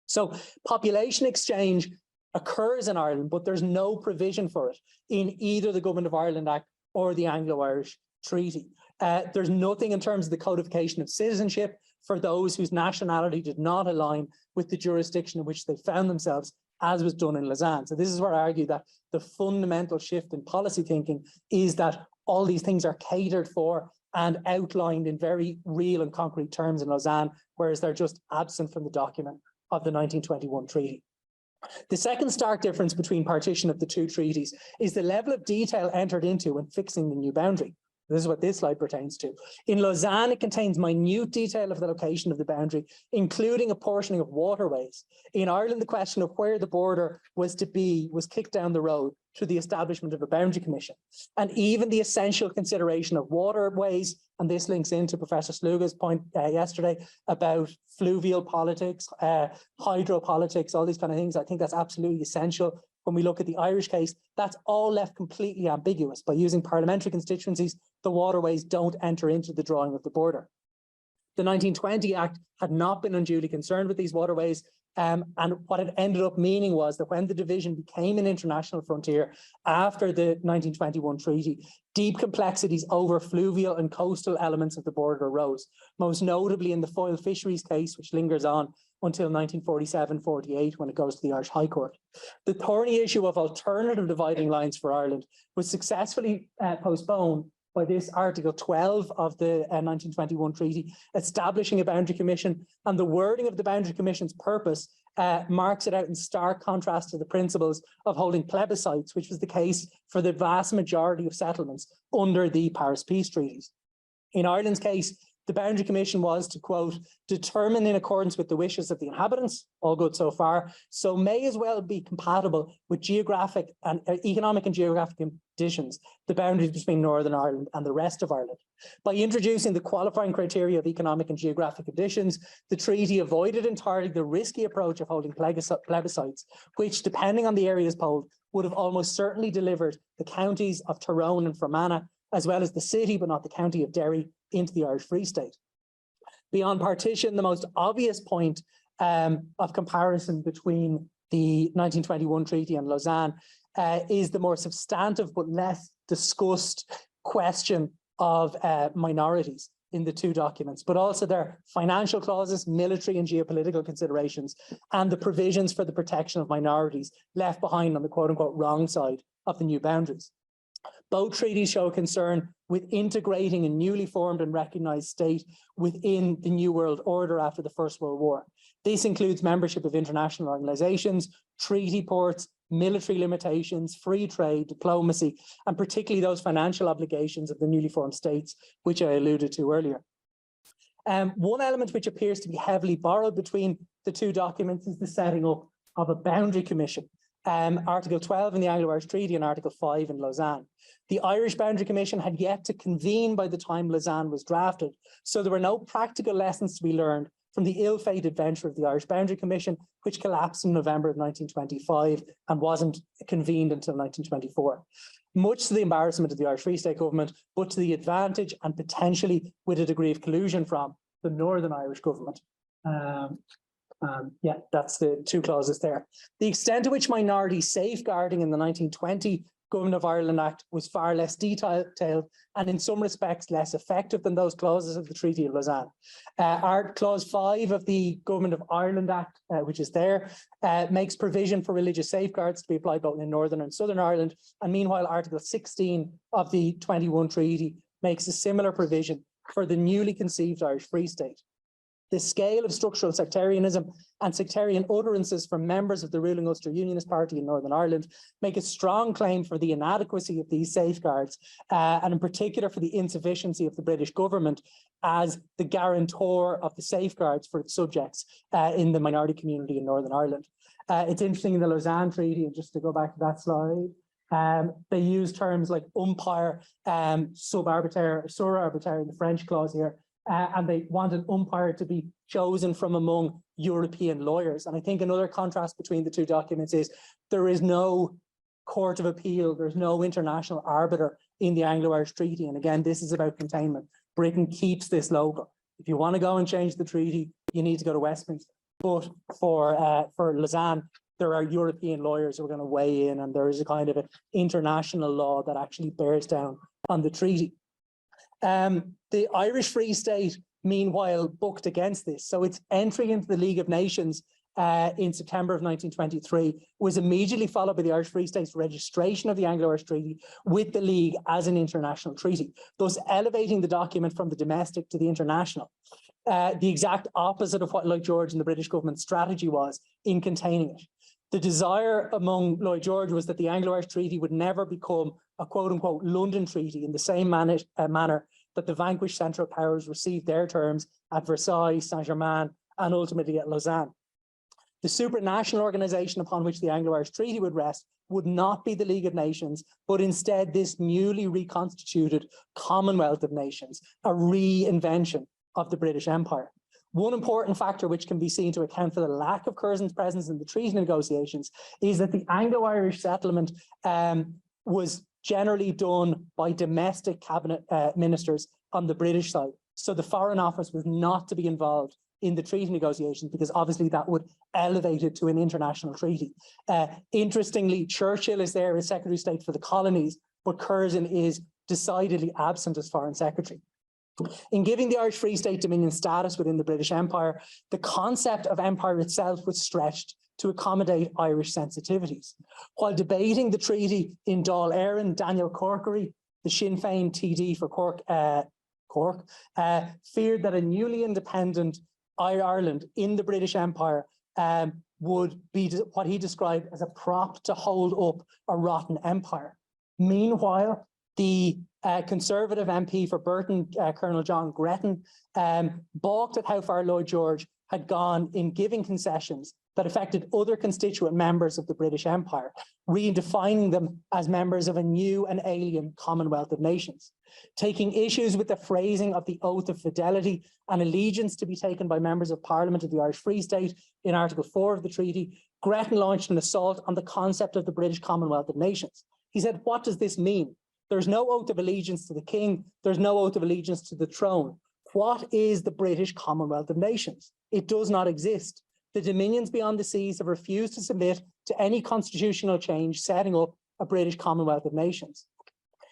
So population exchange occurs in Ireland, but there's no provision for it in either the Government of Ireland Act or the Anglo-Irish Treaty. There's nothing in terms of the codification of citizenship for those whose nationality did not align with the jurisdiction in which they found themselves, as was done in Lausanne. So this is where I argue that the fundamental shift in policy thinking is that all these things are catered for and outlined in very real and concrete terms in Lausanne, whereas they're just absent from the document of the 1921 treaty. The second stark difference between partition of the two treaties is the level of detail entered into when fixing the new boundary. This is what this slide pertains to. In Lausanne, it contains minute detail of the location of the boundary, including apportioning of waterways. In Ireland, the question of where the border was to be was kicked down the road through the establishment of a boundary commission. And even the essential consideration of waterways, and this links into Professor Sluga's point yesterday about fluvial politics, hydropolitics, all these kind of things. I think that's absolutely essential. When we look at the Irish case, that's all left completely ambiguous. By using parliamentary constituencies, the waterways don't enter into the drawing of the border. The 1920 Act had not been unduly concerned with these waterways, and what it ended up meaning was that when the division became an international frontier after the 1921 treaty, deep complexities over fluvial and coastal elements of the border arose, most notably in the foil fisheries case, which lingers on until 1947-48 when it goes to the Irish High Court. The thorny issue of alternative dividing lines for Ireland was successfully postponed by this Article 12 of the 1921 treaty, establishing a boundary commission, and the wording of the boundary commission's purpose marks it out in stark contrast to the principles of holding plebiscites, which was the case for the vast majority of settlements under the Paris Peace Treaties. In Ireland's case, the Boundary Commission was to, quote, determine in accordance with the wishes of the inhabitants, all good so far, so may as well be compatible with geographic and economic and geographic conditions, the boundaries between Northern Ireland and the rest of Ireland. By introducing the qualifying criteria of economic and geographic conditions, the treaty avoided entirely the risky approach of holding plebiscites, which, depending on the areas polled, would have almost certainly delivered the counties of Tyrone and Fermanagh, as well as the city, but not the county of Derry, into the Irish Free State. Beyond partition, the most obvious point of comparison between the 1921 treaty and Lausanne is the more substantive but less discussed question of minorities in the two documents, but also their financial clauses, military and geopolitical considerations, and the provisions for the protection of minorities left behind on the quote-unquote wrong side of the new boundaries. Both treaties show a concern with integrating a newly formed and recognised state within the New World Order after the First World War. This includes membership of international organisations, treaty ports, military limitations, free trade, diplomacy, and particularly those financial obligations of the newly formed states, which I alluded to earlier. One element which appears to be heavily borrowed between the two documents is the setting up of a boundary commission. Article 12 in the Anglo-Irish Treaty and Article 5 in Lausanne. The Irish Boundary Commission had yet to convene by the time Lausanne was drafted, so there were no practical lessons to be learned from the ill-fated venture of the Irish Boundary Commission, which collapsed in November of 1925 and wasn't convened until 1924. Much to the embarrassment of the Irish Free State government, but to the advantage and potentially with a degree of collusion from the Northern Irish government. Yeah, that's the two clauses there. The extent to which minority safeguarding in the 1920 Government of Ireland Act was far less detailed and in some respects less effective than those clauses of the Treaty of Lausanne. Clause 5 of the Government of Ireland Act, which is there, makes provision for religious safeguards to be applied both in Northern and Southern Ireland. And meanwhile, Article 16 of the 21 Treaty makes a similar provision for the newly conceived Irish Free State. The scale of structural sectarianism and sectarian utterances from members of the ruling Ulster Unionist Party in Northern Ireland make a strong claim for the inadequacy of these safeguards, and in particular for the insufficiency of the British government as the guarantor of the safeguards for its subjects in the minority community in Northern Ireland. It's interesting in the Lausanne Treaty, and just to go back to that slide, they use terms like umpire, sub-arbitaire, sur-arbitaire in the French clause here, and they want an umpire to be chosen from among European lawyers. And I think another contrast between the two documents is there is no court of appeal, there's no international arbiter in the Anglo-Irish Treaty. And again, this is about containment. Britain keeps this local. If you want to go and change the treaty, you need to go to Westminster. But for Lausanne, there are European lawyers who are going to weigh in, and there is a kind of an international law that actually bears down on the treaty. The Irish Free State, meanwhile, bucked against this. So its entry into the League of Nations in September of 1923 was immediately followed by the Irish Free State's registration of the Anglo-Irish Treaty with the League as an international treaty, thus elevating the document from the domestic to the international. The exact opposite of what Lloyd George and the British government's strategy was in containing it. The desire among Lloyd George was that the Anglo-Irish Treaty would never become a quote-unquote London Treaty in the same manner that the vanquished Central Powers received their terms at Versailles, Saint-Germain, and ultimately at Lausanne. The supranational organisation upon which the Anglo-Irish Treaty would rest would not be the League of Nations, but instead this newly reconstituted Commonwealth of Nations, a reinvention of the British Empire. One important factor which can be seen to account for the lack of Curzon's presence in the treaty negotiations is that the Anglo-Irish settlement was generally done by domestic cabinet ministers on the British side. So the Foreign Office was not to be involved in the treaty negotiations because obviously that would elevate it to an international treaty. Interestingly, Churchill is there as Secretary of State for the colonies, but Curzon is decidedly absent as Foreign Secretary. In giving the Irish Free State Dominion status within the British Empire, the concept of empire itself was stretched to accommodate Irish sensitivities. While debating the treaty in Dáil Éireann, Daniel Corkery, the Sinn Féin TD for Cork, feared that a newly independent Ireland in the British Empire would be what he described as a prop to hold up a rotten empire. Meanwhile, the Conservative MP for Burton, Colonel John Gretton, balked at how far Lloyd George had gone in giving concessions that affected other constituent members of the British Empire, redefining them as members of a new and alien Commonwealth of Nations. Taking issues with the phrasing of the oath of fidelity and allegiance to be taken by members of Parliament of the Irish Free State in Article 4 of the treaty, Gretton launched an assault on the concept of the British Commonwealth of Nations. He said, what does this mean? There's no oath of allegiance to the king. There's no oath of allegiance to the throne. What is the British Commonwealth of Nations? It does not exist. The dominions beyond the seas have refused to submit to any constitutional change setting up a British Commonwealth of Nations.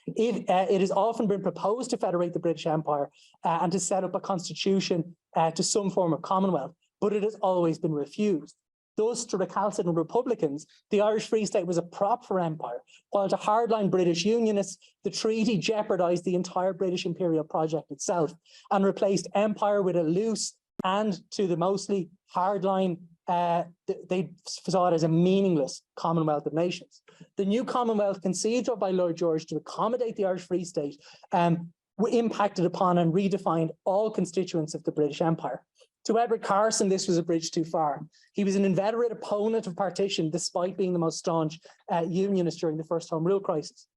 It has often been proposed to federate the British Empire and to set up a constitution to some form of Commonwealth, but it has always been refused. Thus, to recalcitrant Republicans, the Irish Free State was a prop for empire, while to hardline British Unionists, the treaty jeopardised the entire British imperial project itself and replaced empire with a loose and, to the mostly hardline, they saw it as a meaningless Commonwealth of Nations. The new Commonwealth, conceived of by Lloyd George to accommodate the Irish Free State, impacted upon and redefined all constituents of the British Empire. To Edward Carson, this was a bridge too far. He was an inveterate opponent of partition, despite being the most staunch unionist during the first Home Rule crisis.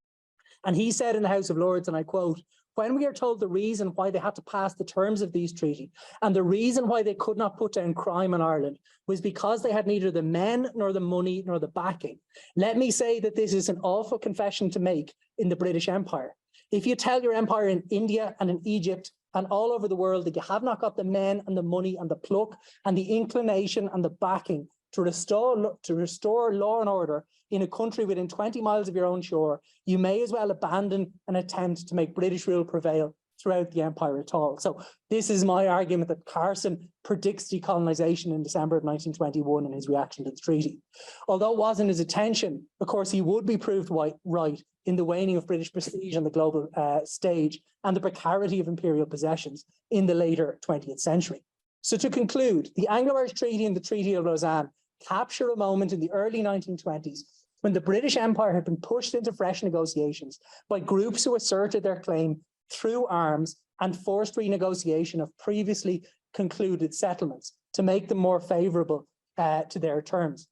And he said in the House of Lords, and I quote, "When we are told the reason why they had to pass the terms of these treaty and the reason why they could not put down crime in Ireland was because they had neither the men nor the money nor the backing. Let me say that this is an awful confession to make in the British Empire. If you tell your empire in India and in Egypt and all over the world that you have not got the men and the money and the pluck and the inclination and the backing to restore law and order in a country within 20 miles of your own shore, you may as well abandon an attempt to make British rule prevail throughout the empire at all." So this is my argument that Carson predicts decolonisation in December of 1921 in his reaction to the treaty. Although it wasn't his intention, of course, he would be proved right in the waning of British prestige on the global stage and the precarity of imperial possessions in the later 20th century. So to conclude, the Anglo-Irish Treaty and the Treaty of Lausanne capture a moment in the early 1920s when the British Empire had been pushed into fresh negotiations by groups who asserted their claim through arms and forced renegotiation of previously concluded settlements to make them more favourable to their terms.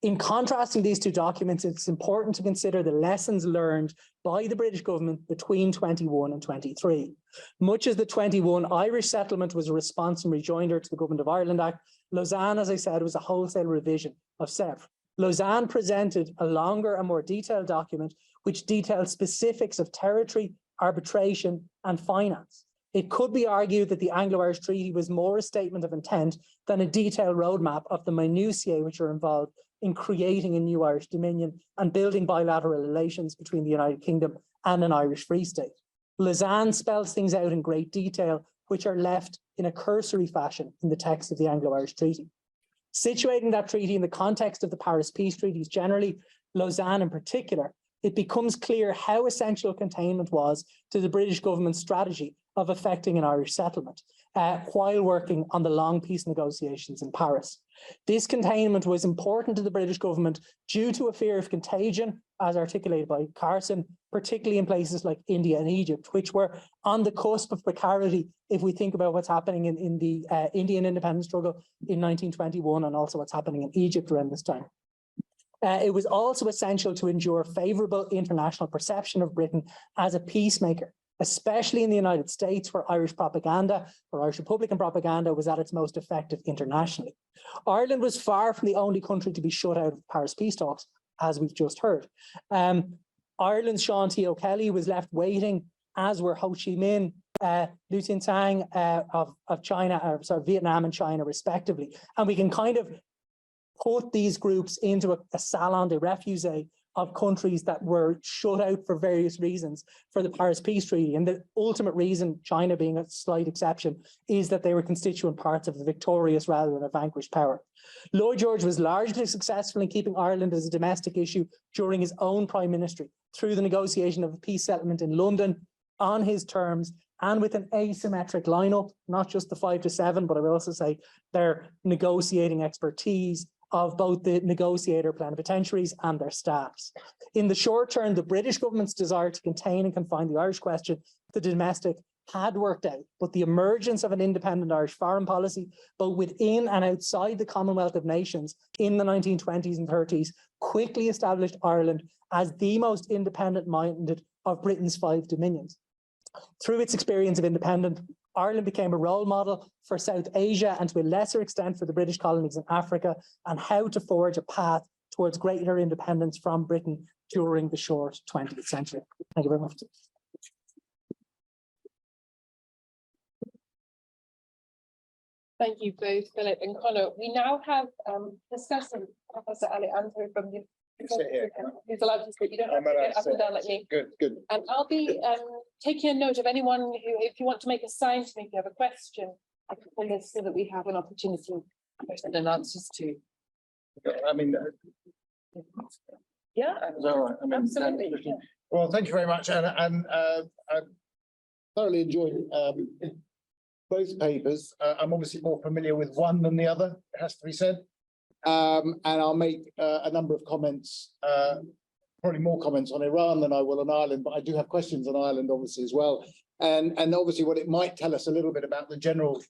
In contrasting these two documents, it's important to consider the lessons learned by the British government between 21 and 23. Much as the 21 Irish settlement was a response and rejoinder to the Government of Ireland Act, Lausanne, as I said, was a wholesale revision of SEV. Lausanne presented a longer and more detailed document which detailed specifics of territory, arbitration, and finance. It could be argued that the Anglo-Irish Treaty was more a statement of intent than a detailed roadmap of the minutiae which are involved in creating a new Irish Dominion and building bilateral relations between the United Kingdom and an Irish Free State. Lausanne spells things out in great detail, which are left in a cursory fashion in the text of the Anglo-Irish Treaty. Situating that treaty in the context of the Paris Peace Treaties generally, Lausanne in particular, it becomes clear how essential containment was to the British government's strategy of effecting an Irish settlement while working on the long peace negotiations in Paris. This containment was important to the British government due to a fear of contagion, as articulated by Curzon, particularly in places like India and Egypt, which were on the cusp of precarity if we think about what's happening in the Indian independence struggle in 1921 and also what's happening in Egypt around this time. It was also essential to ensure favourable international perception of Britain as a peacemaker, especially in the United States, where Irish propaganda, or Irish Republican propaganda, was at its most effective internationally. Ireland was far from the only country to be shut out of Paris peace talks, as we've just heard. Ireland's Sean T. O'Kelly was left waiting, as were Ho Chi Minh, Liu Tintang of China, Vietnam and China, respectively. And we can kind of put these groups into a salon de refugee of countries that were shut out for various reasons for the Paris Peace Treaty. And the ultimate reason, China being a slight exception, is that they were constituent parts of the victorious rather than a vanquished power. Lloyd George was largely successful in keeping Ireland as a domestic issue during his own prime ministry through the negotiation of a peace settlement in London on his terms and with an asymmetric lineup, not just the 5-7, but I will also say their negotiating expertise of both the negotiator plenipotentiaries and their staffs. In the short term, the British government's desire to contain and confine the Irish question to the domestic had worked out, but the emergence of an independent Irish foreign policy, both within and outside the Commonwealth of Nations in the 1920s and 30s, quickly established Ireland as the most independent-minded of Britain's 5 dominions. Through its experience of independence, Ireland became a role model for South Asia and to a lesser extent for the British colonies in Africa, and how to forge a path towards greater independence from Britain during the short 20th century. Thank you very much. Thank you both, Philip and Conor. We now have Discussant, Professor Ansari from the who's allowed to speak. You don't have to get up and down like me. Good, good. And I'll be taking a note of anyone who, if you want to make a sign to me, if you have a question, I can pull this so that we have an opportunity to question and answers to. I mean, Yeah, is that all right? I mean, absolutely. Yeah. Well, thank you very much, and I thoroughly enjoyed both papers. I'm obviously more familiar with one than the other, it has to be said. And I'll make a number of comments, probably more comments on Iran than I will on Ireland, but I do have questions on Ireland obviously as well. And obviously what it might tell us a little bit about the general,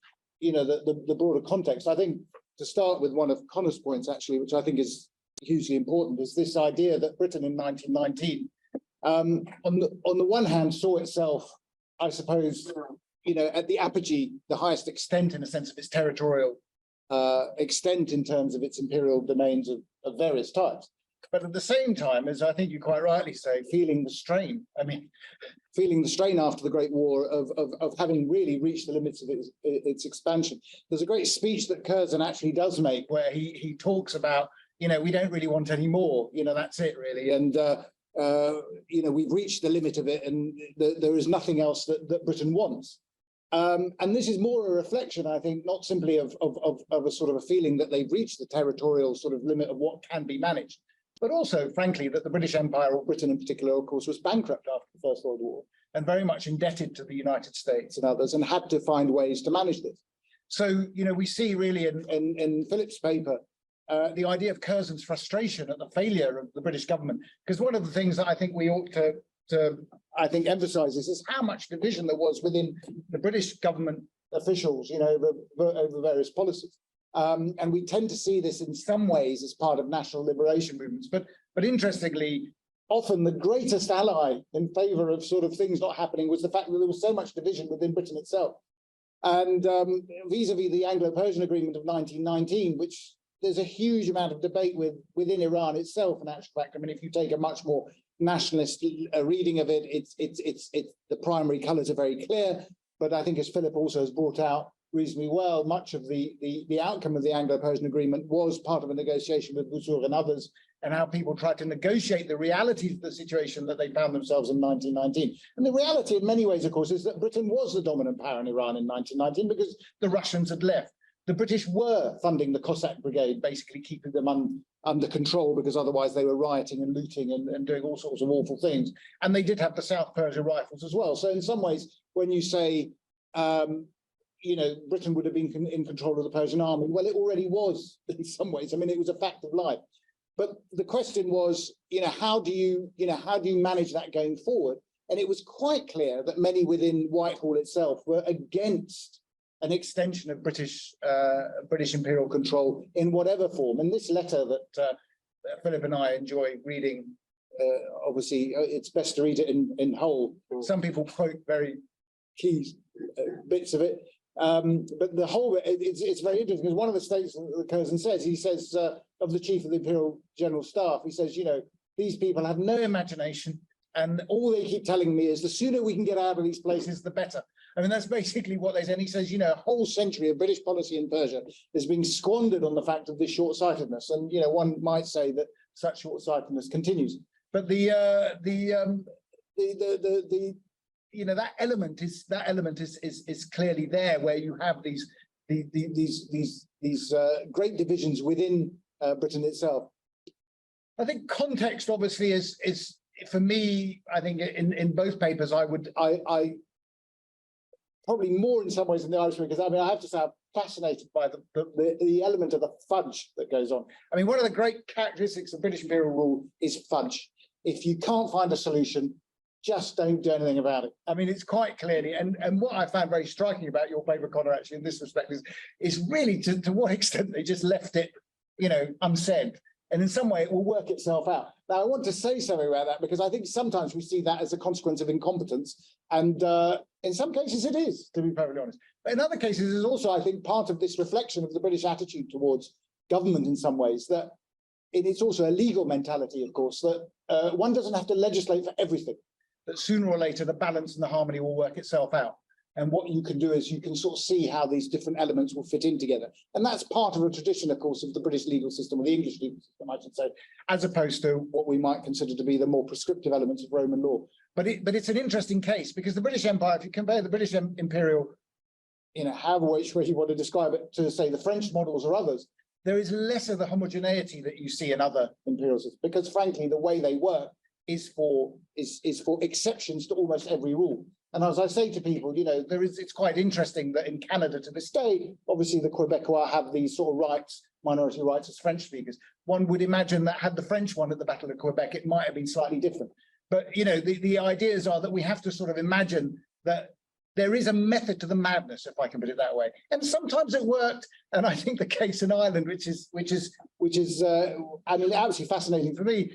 you know, the broader context. I think to start with one of Conor's points actually, which I think is hugely important, is this idea that Britain in 1919, on the one hand saw itself, I suppose, you know, at the apogee, the highest extent in a sense of its territorial extent in terms of its imperial domains of various types. But at the same time, as I think you quite rightly say, feeling the strain. I mean, feeling the strain after the Great War of having really reached the limits of its expansion. There's a great speech that Curzon actually does make where he talks about, you know, we don't really want any more, you know, that's it really. And, you know, we've reached the limit of it and there is nothing else that Britain wants. And this is more a reflection, I think, not simply of a sort of a feeling that they've reached the territorial sort of limit of what can be managed, but also, frankly, that the British Empire, or Britain in particular, of course, was bankrupt after the First World War and very much indebted to the United States and others and had to find ways to manage this. So, we see really in Philip's paper, the idea of Curzon's frustration at the failure of the British government, because one of the things that I think we ought to emphasize is how much division there was within the British government officials, over various policies. And we tend to see this in some ways as part of national liberation movements. But interestingly, often the greatest ally in favor of sort of things not happening was the fact that there was so much division within Britain itself. And vis-a-vis the Anglo-Persian Agreement of 1919, which there's a huge amount of debate within Iran itself, in actual fact. I mean, if you take a much more nationalist reading of it, it's the primary colours are very clear. But I think, as Philip also has brought out reasonably well, much of the outcome of the Anglo-Persian Agreement was part of a negotiation with Bussour and others, and how people tried to negotiate the realities of the situation that they found themselves in 1919. And the reality in many ways, of course, is that Britain was the dominant power in Iran in 1919 because the Russians had left. The British were funding the Cossack Brigade, basically keeping them under control, because otherwise they were rioting and looting and doing all sorts of awful things. And they did have the South Persia Rifles as well. So in some ways, when you say, Britain would have been in control of the Persian army, well, it already was in some ways. I mean, it was a fact of life. But the question was, how do you manage that going forward? And it was quite clear that many within Whitehall itself were against an extension of British imperial control in whatever form. And this letter that Philip and I enjoy reading, obviously, it's best to read it in whole. Some people quote very key bits of it. But the whole, it's very interesting, because one of the statements that Curzon says, he says, of the Chief of the Imperial General Staff, he says, these people have no imagination, and all they keep telling me is the sooner we can get out of these places, the better. I mean, that's basically what they say. And he says, a whole century of British policy in Persia is being squandered on the fact of this short-sightedness. And, one might say that such short-sightedness continues. But that element is clearly there, where you have these great divisions within Britain itself. I think context obviously is for me, I think in both papers I probably more in some ways than the Irishman, because I have to say I'm fascinated by the element of the fudge that goes on. I mean, one of the great characteristics of British imperial rule is fudge. If you can't find a solution, just don't do anything about it. I mean, it's quite clearly, and what I found very striking about your paper, Connor, actually in this respect is really to what extent they just left it, unsaid. And in some way it will work itself out. Now, I want to say something about that, because I think sometimes we see that as a consequence of incompetence. And in some cases it is, to be perfectly honest. But in other cases, it's also, I think, part of this reflection of the British attitude towards government in some ways, that it's also a legal mentality, of course, that one doesn't have to legislate for everything, that sooner or later the balance and the harmony will work itself out. And what you can do is you can sort of see how these different elements will fit in together. And that's part of a tradition, of course, of the British legal system, or the English legal system, I should say, as opposed to what we might consider to be the more prescriptive elements of Roman law. But it's an interesting case, because the British Empire, if you compare the British imperial, however which way you want to describe it, to say the French models or others, there is less of the homogeneity that you see in other imperial systems, because frankly, the way they work is for exceptions to almost every rule. And as I say to people, it's quite interesting that in Canada to this day, obviously the Quebecois have these sort of rights, minority rights as French speakers. One would imagine that had the French won at the Battle of Quebec, it might have been slightly different. But, the ideas are that we have to sort of imagine that there is a method to the madness, if I can put it that way. And sometimes it worked. And I think the case in Ireland, which is absolutely fascinating for me,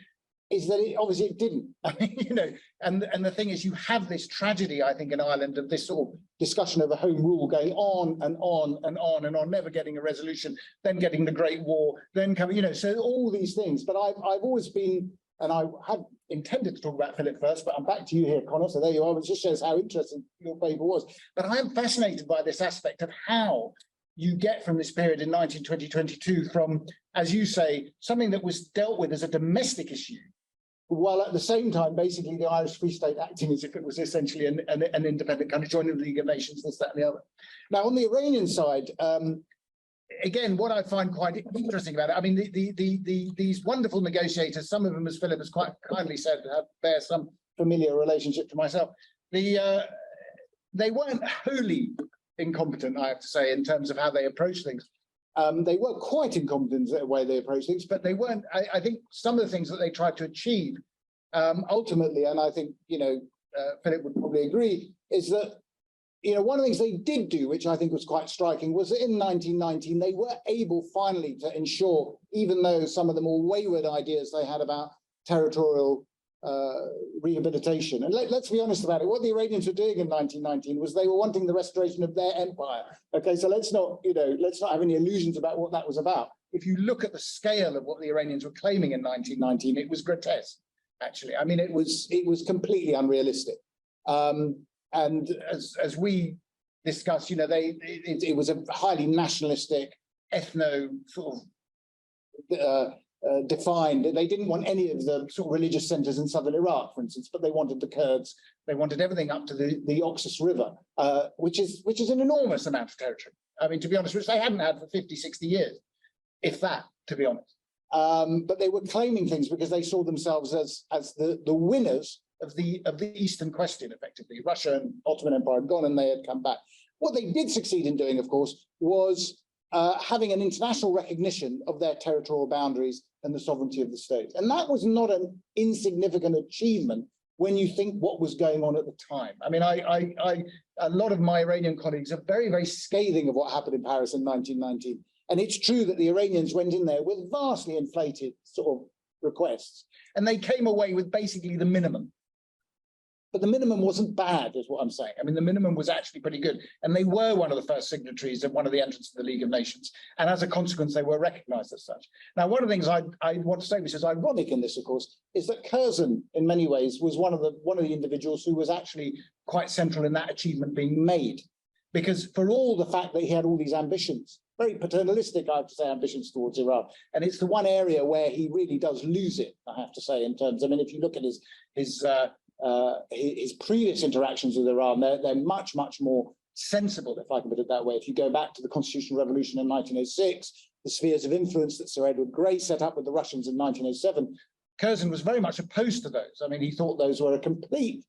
is that obviously it didn't. I mean, and the thing is, you have this tragedy, I think, in Ireland, of this sort of discussion of the Home Rule going on and on and on and on, never getting a resolution, then getting the Great War, then coming, so all these things. But I've always been, and I had intended to talk about Philip first, but I'm back to you here, Connor. So there you are. It just shows how interesting your paper was. But I am fascinated by this aspect of how you get from this period in 1920-22 from, as you say, something that was dealt with as a domestic issue, while at the same time, basically, the Irish Free State acting as if it was essentially an independent country, joining the League of Nations, this, that, and the other. Now, on the Iranian side, again, what I find quite interesting about it, I mean, these wonderful negotiators, some of them, as Philip has quite kindly said, bear some familiar relationship to myself. They weren't wholly incompetent, I have to say, in terms of how they approach things. They were quite incompetent in the way they approach things, but they weren't. I think some of the things that they tried to achieve ultimately, and I think, Philip would probably agree, is that, one of the things they did do, which I think was quite striking, was that in 1919, they were able finally to ensure, even though some of the more wayward ideas they had about territorial rehabilitation. And let's be honest about it. What the Iranians were doing in 1919 was they were wanting the restoration of their empire. Okay, so let's not have any illusions about what that was about. If you look at the scale of what the Iranians were claiming in 1919, it was grotesque, actually. I mean, it was completely unrealistic. And as we discussed, it was a highly nationalistic, ethno sort of defined. They didn't want any of the sort of religious centers in southern Iraq, for instance, but they wanted the Kurds. They wanted everything up to the Oxus River, which is an enormous amount of territory. I mean, to be honest, which they hadn't had for 50, 60 years, if that, to be honest. But they were claiming things because they saw themselves as the winners of the Eastern question, effectively. Russia and Ottoman Empire had gone and they had come back. What they did succeed in doing, of course, was having an international recognition of their territorial boundaries and the sovereignty of the state. And that was not an insignificant achievement when you think what was going on at the time. I mean, a lot of my Iranian colleagues are very, very scathing of what happened in Paris in 1919. And it's true that the Iranians went in there with vastly inflated sort of requests, and they came away with basically the minimum. But the minimum wasn't bad, is what I'm saying. I mean, the minimum was actually pretty good. And they were one of the first signatories of one of the entrants to the League of Nations. And as a consequence, they were recognized as such. Now, one of the things I want to say, which is ironic in this, of course, is that Curzon, in many ways, was one of the individuals who was actually quite central in that achievement being made. Because for all the fact that he had all these ambitions, very paternalistic, I have to say, ambitions towards Iran. And it's the one area where he really does lose it, I have to say, in terms, I mean, if you look at his previous interactions with Iran, they're much, much more sensible, if I can put it that way. If you go back to the Constitutional Revolution in 1906, the spheres of influence that Sir Edward Grey set up with the Russians in 1907, Curzon was very much opposed to those. I mean, he thought those were a complete,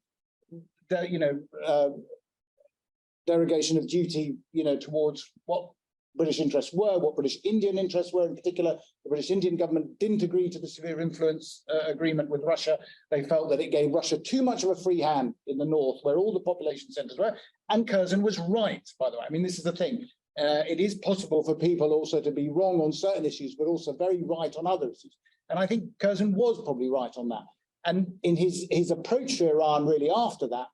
derogation of duty, towards what British interests were, what British Indian interests were in particular. The British Indian government didn't agree to the sphere of influence agreement with Russia. They felt that it gave Russia too much of a free hand in the north, where all the population centers were. And Curzon was right, by the way. I mean, this is the thing. It is possible for people also to be wrong on certain issues, but also very right on other issues. And I think Curzon was probably right on that. And in his approach to Iran really after that,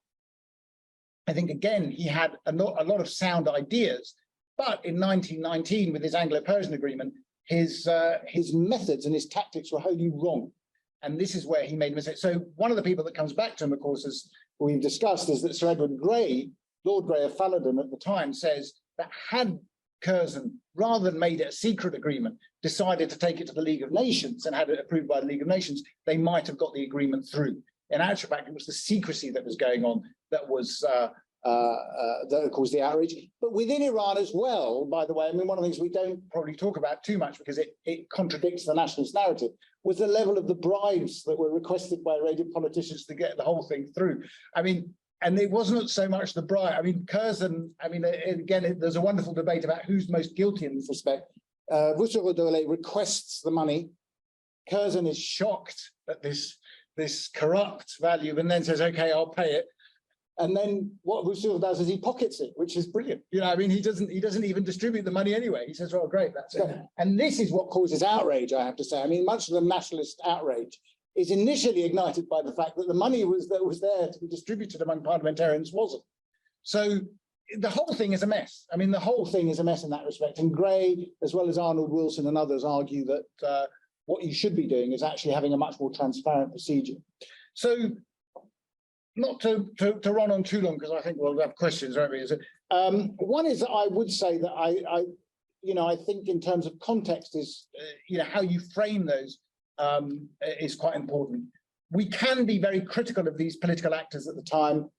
I think, again, he had a lot of sound ideas. But in 1919, with his Anglo-Persian agreement, his methods and his tactics were wholly wrong. And this is where he made mistakes. So one of the people that comes back to him, of course, as we've discussed, is that Sir Edward Grey, Lord Grey of Falodun at the time, says that had Curzon, rather than made it a secret agreement, decided to take it to the League of Nations and had it approved by the League of Nations, they might have got the agreement through. In actual fact, it was the secrecy that was going on that was that caused the outrage. But within Iran as well, by the way, I mean, one of the things we don't probably talk about too much because it contradicts the nationalist narrative, was the level of the bribes that were requested by Iranian politicians to get the whole thing through. I mean, and it wasn't so much the bribe. I mean, Curzon, I mean, again, there's a wonderful debate about who's most guilty in this respect. Vusserudole requests the money. Curzon is shocked at this corrupt value and then says, okay, I'll pay it. And then what Rousseau does is he pockets it, which is brilliant. I mean, he doesn't even distribute the money anyway. He says, "Oh, great, that's it." And this is what causes outrage, I have to say. I mean, much of the nationalist outrage is initially ignited by the fact that the money was there to be distributed among parliamentarians wasn't. So the whole thing is a mess. I mean, the whole thing is a mess in that respect. And Grey, as well as Arnold Wilson and others, argue that what you should be doing is actually having a much more transparent procedure. So, not to run on too long, because I think we'll have questions, won't we? One is that I would say that I think in terms of context is, how you frame those is quite important. We can be very critical of these political actors at the time,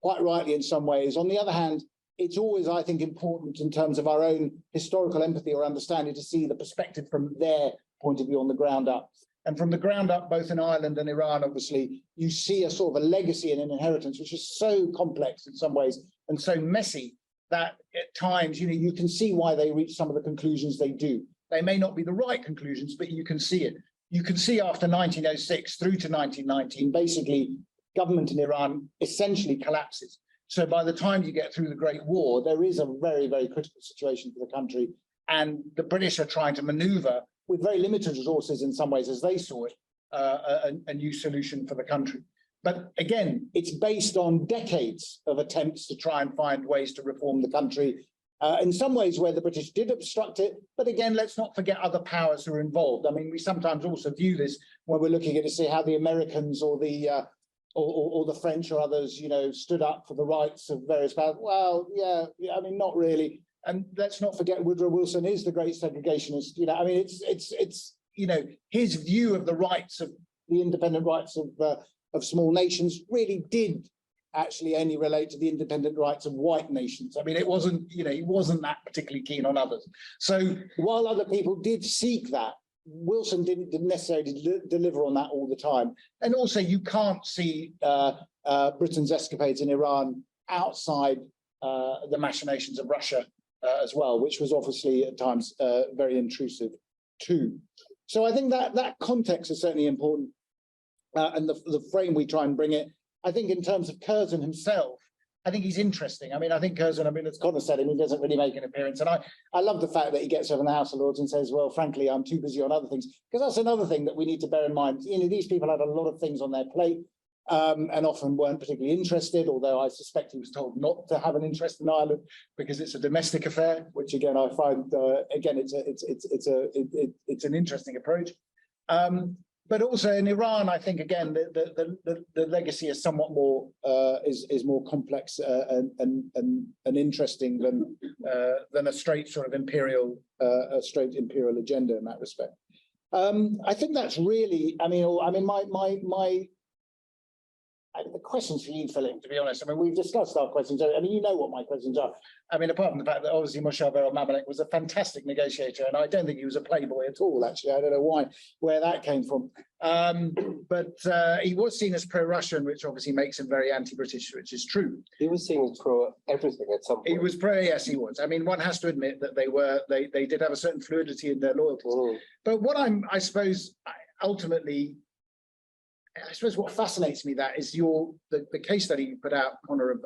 quite rightly in some ways. On the other hand, it's always, I think, important in terms of our own historical empathy or understanding to see the perspective from their point of view on the ground up. And from the ground up, both in Ireland and Iran, obviously, you see a sort of a legacy and an inheritance, which is so complex in some ways and so messy that at times, you can see why they reach some of the conclusions they do. They may not be the right conclusions, but you can see it. You can see after 1906 through to 1919, basically, government in Iran essentially collapses. So by the time you get through the Great War, there is a very, very critical situation for the country. And the British are trying to maneuver with very limited resources in some ways, as they saw it, a new solution for the country. But again, it's based on decades of attempts to try and find ways to reform the country. In some ways where the British did obstruct it, but again, let's not forget other powers who are involved. I mean, we sometimes also view this when we're looking at to see how the Americans or the French or others, stood up for the rights of various powers. Well, yeah, I mean, not really. And let's not forget Woodrow Wilson is the great segregationist. I mean, it's his view of the rights of the independent rights of small nations really did actually only relate to the independent rights of white nations. I mean, it wasn't, he wasn't that particularly keen on others. So while other people did seek that, Wilson didn't necessarily deliver on that all the time. And also you can't see Britain's escapades in Iran outside the machinations of Russia as well, which was obviously at times very intrusive too. So I think that context is certainly important, and the frame we try and bring it. I think in terms of Curzon himself, I think he's interesting. I mean, I think Curzon, as Connor said, he doesn't really make an appearance. And I love the fact that he gets over in the House of Lords and says, well, frankly, I'm too busy on other things. Because that's another thing that we need to bear in mind. These people had a lot of things on their plate and often weren't particularly interested, although I suspect he was told not to have an interest in Ireland because it's a domestic affair, which again, I find, it's an interesting approach. But also in Iran, I think again the legacy is somewhat more is more complex and interesting than a straight sort of imperial agenda in that respect. I think that's really. The questions for you, Philip, to be honest. I mean, we've discussed our questions. I mean, you know what my questions are. I mean, apart from the fact that obviously Moshe al-Mamalek was a fantastic negotiator, and I don't think he was a playboy at all, actually. I don't know where that came from. But he was seen as pro-Russian, which obviously makes him very anti-British, which is true. He was seen as pro everything at some point. He was pro, yes, he was. I mean, one has to admit that they did have a certain fluidity in their loyalties. Mm. But what I suppose what fascinates me that is the case study you put out, Connor,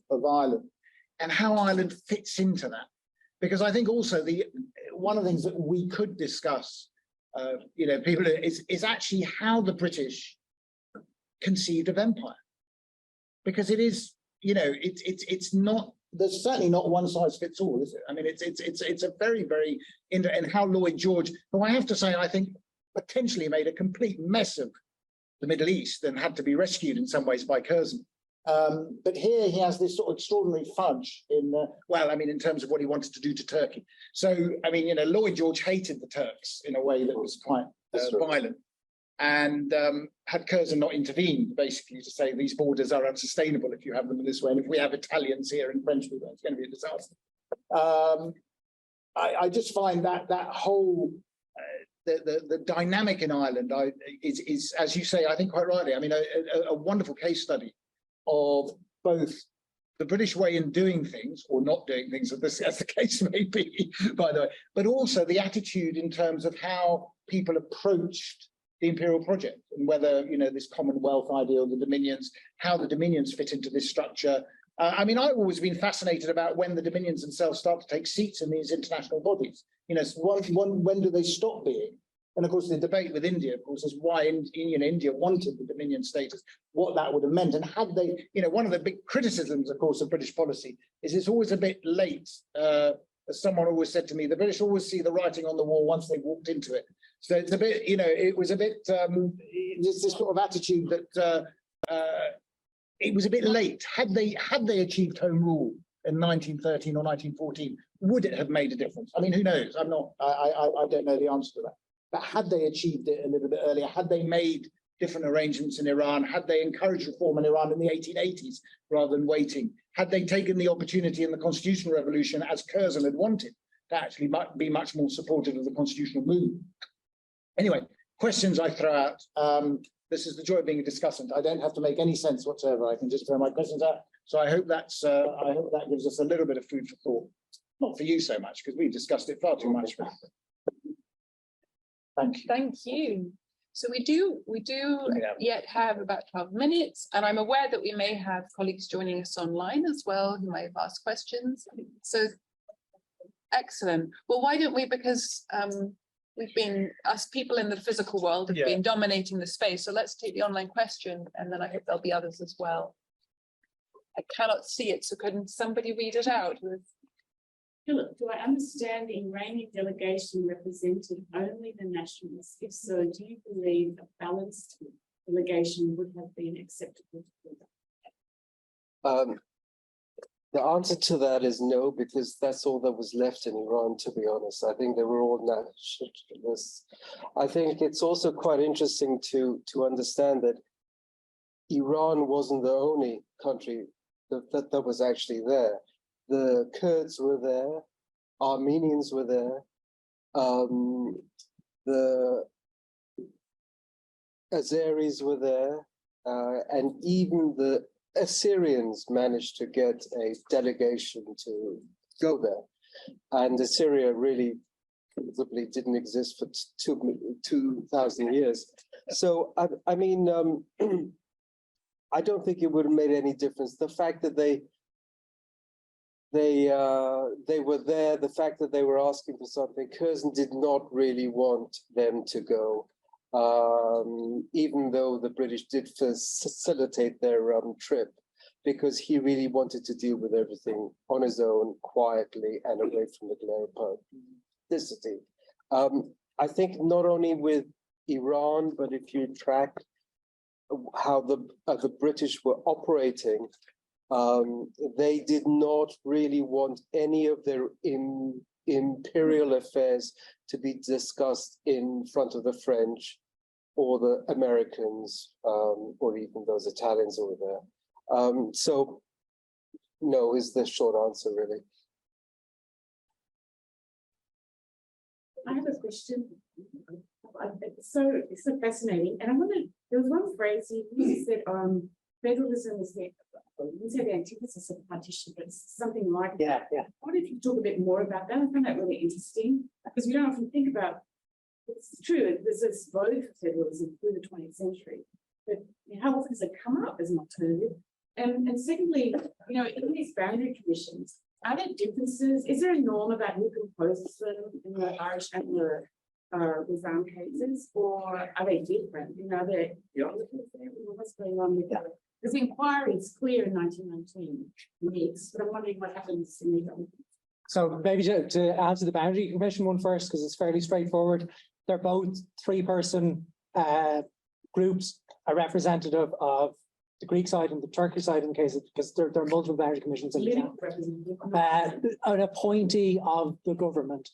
of Ireland and how Ireland fits into that. Because I think also one of the things that we could discuss, people is actually how the British conceived of empire. Because it is, it's not, there's certainly not one size fits all, is it? I mean, it's a very, very, and how Lloyd George, who I have to say, I think potentially made a complete mess of the Middle East and had to be rescued in some ways by Curzon. But here he has this sort of extraordinary fudge in terms of what he wanted to do to Turkey. So, I mean, Lloyd George hated the Turks in a way that was quite violent. And had Curzon not intervened, basically, to say these borders are unsustainable if you have them in this way, and if we have Italians here and French people, it's going to be a disaster. I just find that whole the dynamic in Ireland is, as you say, I think quite rightly, I mean, a wonderful case study of both the British way in doing things or not doing things, as the case may be, by the way, but also the attitude in terms of how people approached the imperial project and whether, this Commonwealth ideal, the Dominions, how the Dominions fit into this structure. I mean, I've always been fascinated about when the Dominions themselves start to take seats in these international bodies. When do they stop being? And of course, the debate with India, of course, is why India wanted the Dominion status, what that would have meant. And had they, one of the big criticisms, of course, of British policy is it's always a bit late. As someone always said to me, the British always see the writing on the wall once they've walked into it. So it's a bit, it was a bit, this sort of attitude that it was a bit late. Had they achieved home rule in 1913 or 1914, would it have made a difference? I mean, who knows? I don't know the answer to that. But had they achieved it a little bit earlier, had they made different arrangements in Iran, had they encouraged reform in Iran in the 1880s rather than waiting, had they taken the opportunity in the constitutional revolution, as Curzon had wanted, to actually be much more supportive of the constitutional movement. Anyway, questions I throw out. This is the joy of being a discussant. I don't have to make any sense whatsoever. I can just throw my questions out. So I hope that gives us a little bit of food for thought. Not for you so much, because we've discussed it far too much. Thank you. Thank you. So we do yet have about 12 minutes, and I'm aware that we may have colleagues joining us online as well who may have asked questions. So excellent. Well, why don't we, because us people in the physical world have been dominating the space. So let's take the online question, and then I hope there'll be others as well. I cannot see it, so couldn't somebody read it out? Philip, do I understand the Iranian delegation represented only the nationalists? If so, do you believe a balanced delegation would have been acceptable to you? The answer to that is no, because that's all that was left in Iran, to be honest. I think they were all nationalists. I think it's also quite interesting to understand that Iran wasn't the only country that was actually there. The Kurds were there, Armenians were there, the Azeris were there, and even the Assyrians managed to get a delegation to go there. And Assyria really probably didn't exist for 2,000 years. So, I mean, I don't think it would have made any difference. The fact that they were there, the fact that they were asking for something, Curzon did not really want them to go, even though the British did facilitate their trip, because he really wanted to deal with everything on his own, quietly, and away from the glare of publicity. I think not only with Iran, but if you track how the British were operating, they did not really want any of their imperial affairs to be discussed in front of the French or the Americans, or even those Italians over there. So no is the short answer, really. I have a question. It's so fascinating. And I wondered, there was one phrase you said, federalism is the, I wouldn't say the antithesis of partition, but it's something like that. I wonder if you could talk a bit more about that. I find that really interesting, because we don't often think about, it's true, there's this vote for federalism through the 20th century, but how often does it come up as an alternative? And secondly, you know, in these boundary commissions, are there differences? Is there a norm about who composes them in the Irish and the Lausanne cases, or are they different? You know, what's going on with that? Because the inquiry is clear in 1919, mixed, but I'm wondering what happens in the other. So maybe to answer the boundary commission one first, because it's fairly straightforward. They're both three-person groups, a representative of the Greek side and the Turkish side in case, because there are multiple boundary commissions. An appointee of the government,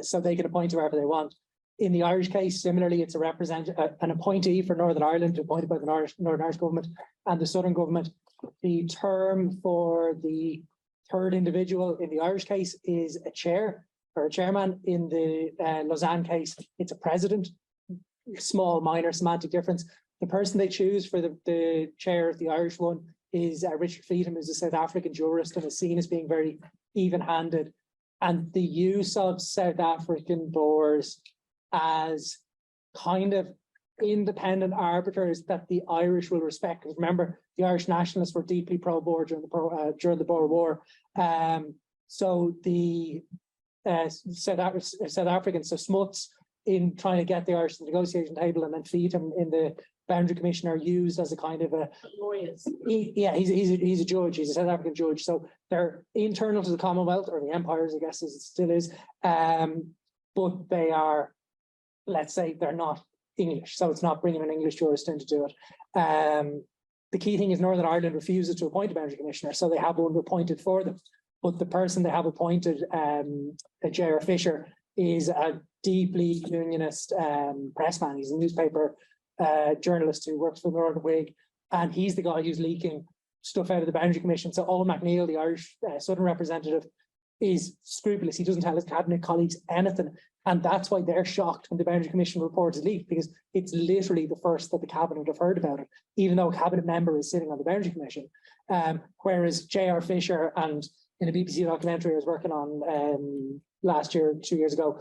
so they can appoint whoever they want. In the Irish case, similarly, it's an appointee for Northern Ireland appointed by the Northern Irish government and the Southern government. The term for the third individual in the Irish case is a chair or a chairman. In the Lausanne case, it's a president. Small, minor semantic difference. The person they choose for the chair of the Irish one is Richard Feetham, who's a South African jurist and is seen as being very even-handed. And the use of South African boers as kind of independent arbiters that the Irish will respect. Because remember, the Irish nationalists were deeply pro-Boer during the Boer War. So the South Africans, so Smuts, in trying to get the Irish to the negotiation table, and then Feetham in the boundary commission are used as a kind of a lawyers. He's a judge. He's a South African judge. So they're internal to the Commonwealth or the empires, I guess, as it still is. But they are, let's say, they're not English, so it's not bringing an English jurist in to do it. The key thing is Northern Ireland refuses to appoint a boundary commissioner, so they have one appointed for them. But the person they have appointed, J.R. Fisher, is a deeply unionist pressman. He's a newspaper journalist who works for the Northern Whig, and he's the guy who's leaking stuff out of the boundary commission. So Owen McNeill, the Irish Southern representative, is scrupulous. He doesn't tell his cabinet colleagues anything. And that's why they're shocked when the Boundary Commission report is leaked, because it's literally the first that the Cabinet have heard about it, even though a Cabinet member is sitting on the Boundary Commission. Whereas J.R. Fisher, and in a BBC documentary I was working on last year, 2 years ago,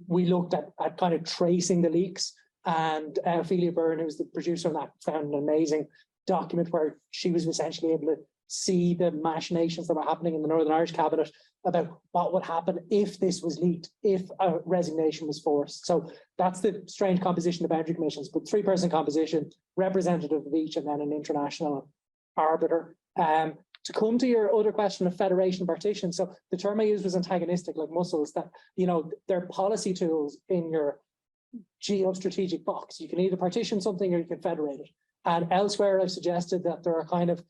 we looked at kind of tracing the leaks, and Ophelia Byrne, who's the producer of that, found an amazing document where she was essentially able to see the machinations that were happening in the Northern Irish Cabinet about what would happen if this was leaked, if a resignation was forced. So that's the strange composition of Boundary Commissions, but 3-person composition, representative of each, and then an international arbiter. To come to your other question of federation partition, so the term I used was antagonistic, like muscles, that, you know, they're policy tools in your geostrategic box. You can either partition something or you can federate it. And elsewhere, I've suggested that there are kind of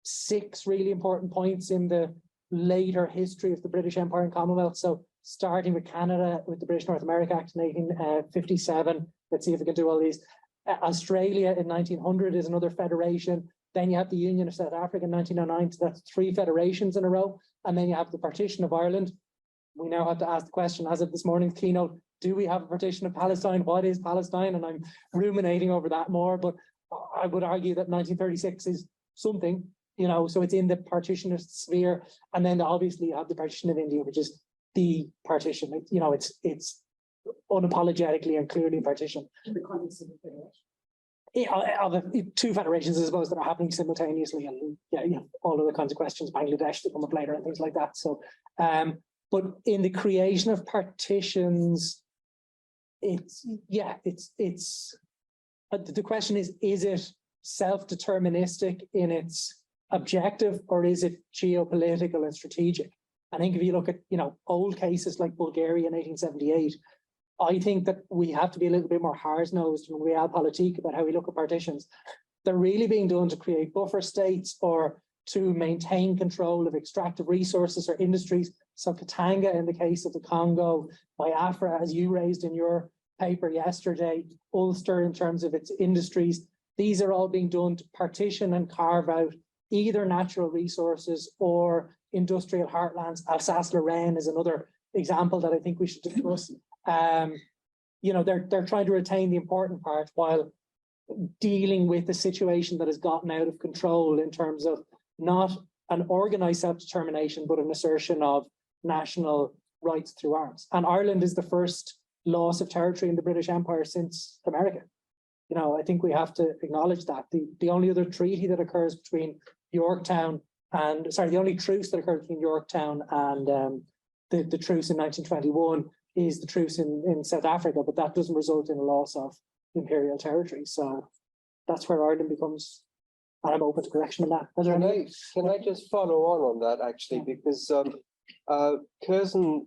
6 really important points in the later history of the British Empire and Commonwealth. So starting with Canada, with the British North America Act in 1857. Let's see if we can do all these. Australia in 1900 is another federation. Then you have the Union of South Africa in 1909. So that's 3 federations in a row. And then you have the partition of Ireland. We now have to ask the question, as of this morning's keynote, do we have a partition of Palestine? What is Palestine? And I'm ruminating over that more, but I would argue that 1936 is something, you know, so it's in the partitionist sphere. And then obviously you have the partition of India, which is the partition. You know, it's unapologetically and clearly partition. In the context of the federation. Yeah, of 2 federations, I suppose, that are happening simultaneously, and yeah, you know, all of the kinds of questions, Bangladesh that come up later and things like that. So, but in the creation of partitions, the question is it self-deterministic in its objective, or is it geopolitical and strategic? I think if you look at, you know, old cases like Bulgaria in 1878, I think that we have to be a little bit more hard-nosed in realpolitik about how we look at partitions. They're really being done to create buffer states or to maintain control of extractive resources or industries. So Katanga in the case of the Congo, Biafra, as you raised in your paper yesterday, Ulster in terms of its industries, these are all being done to partition and carve out either natural resources or industrial heartlands. Alsace-Lorraine is another example that I think we should discuss. You know, they're trying to retain the important part while dealing with the situation that has gotten out of control in terms of not an organized self-determination, but an assertion of national rights through arms. And Ireland is the first loss of territory in the British Empire since America. You know, I think we have to acknowledge that. The only other treaty that occurs between Yorktown and, sorry, the only truce that occurs between Yorktown and the truce in 1921 is the truce in South Africa, but that doesn't result in a loss of imperial territory. So that's where Ireland becomes, and I'm open to correction on that. Can I just follow on that, actually, because Curzon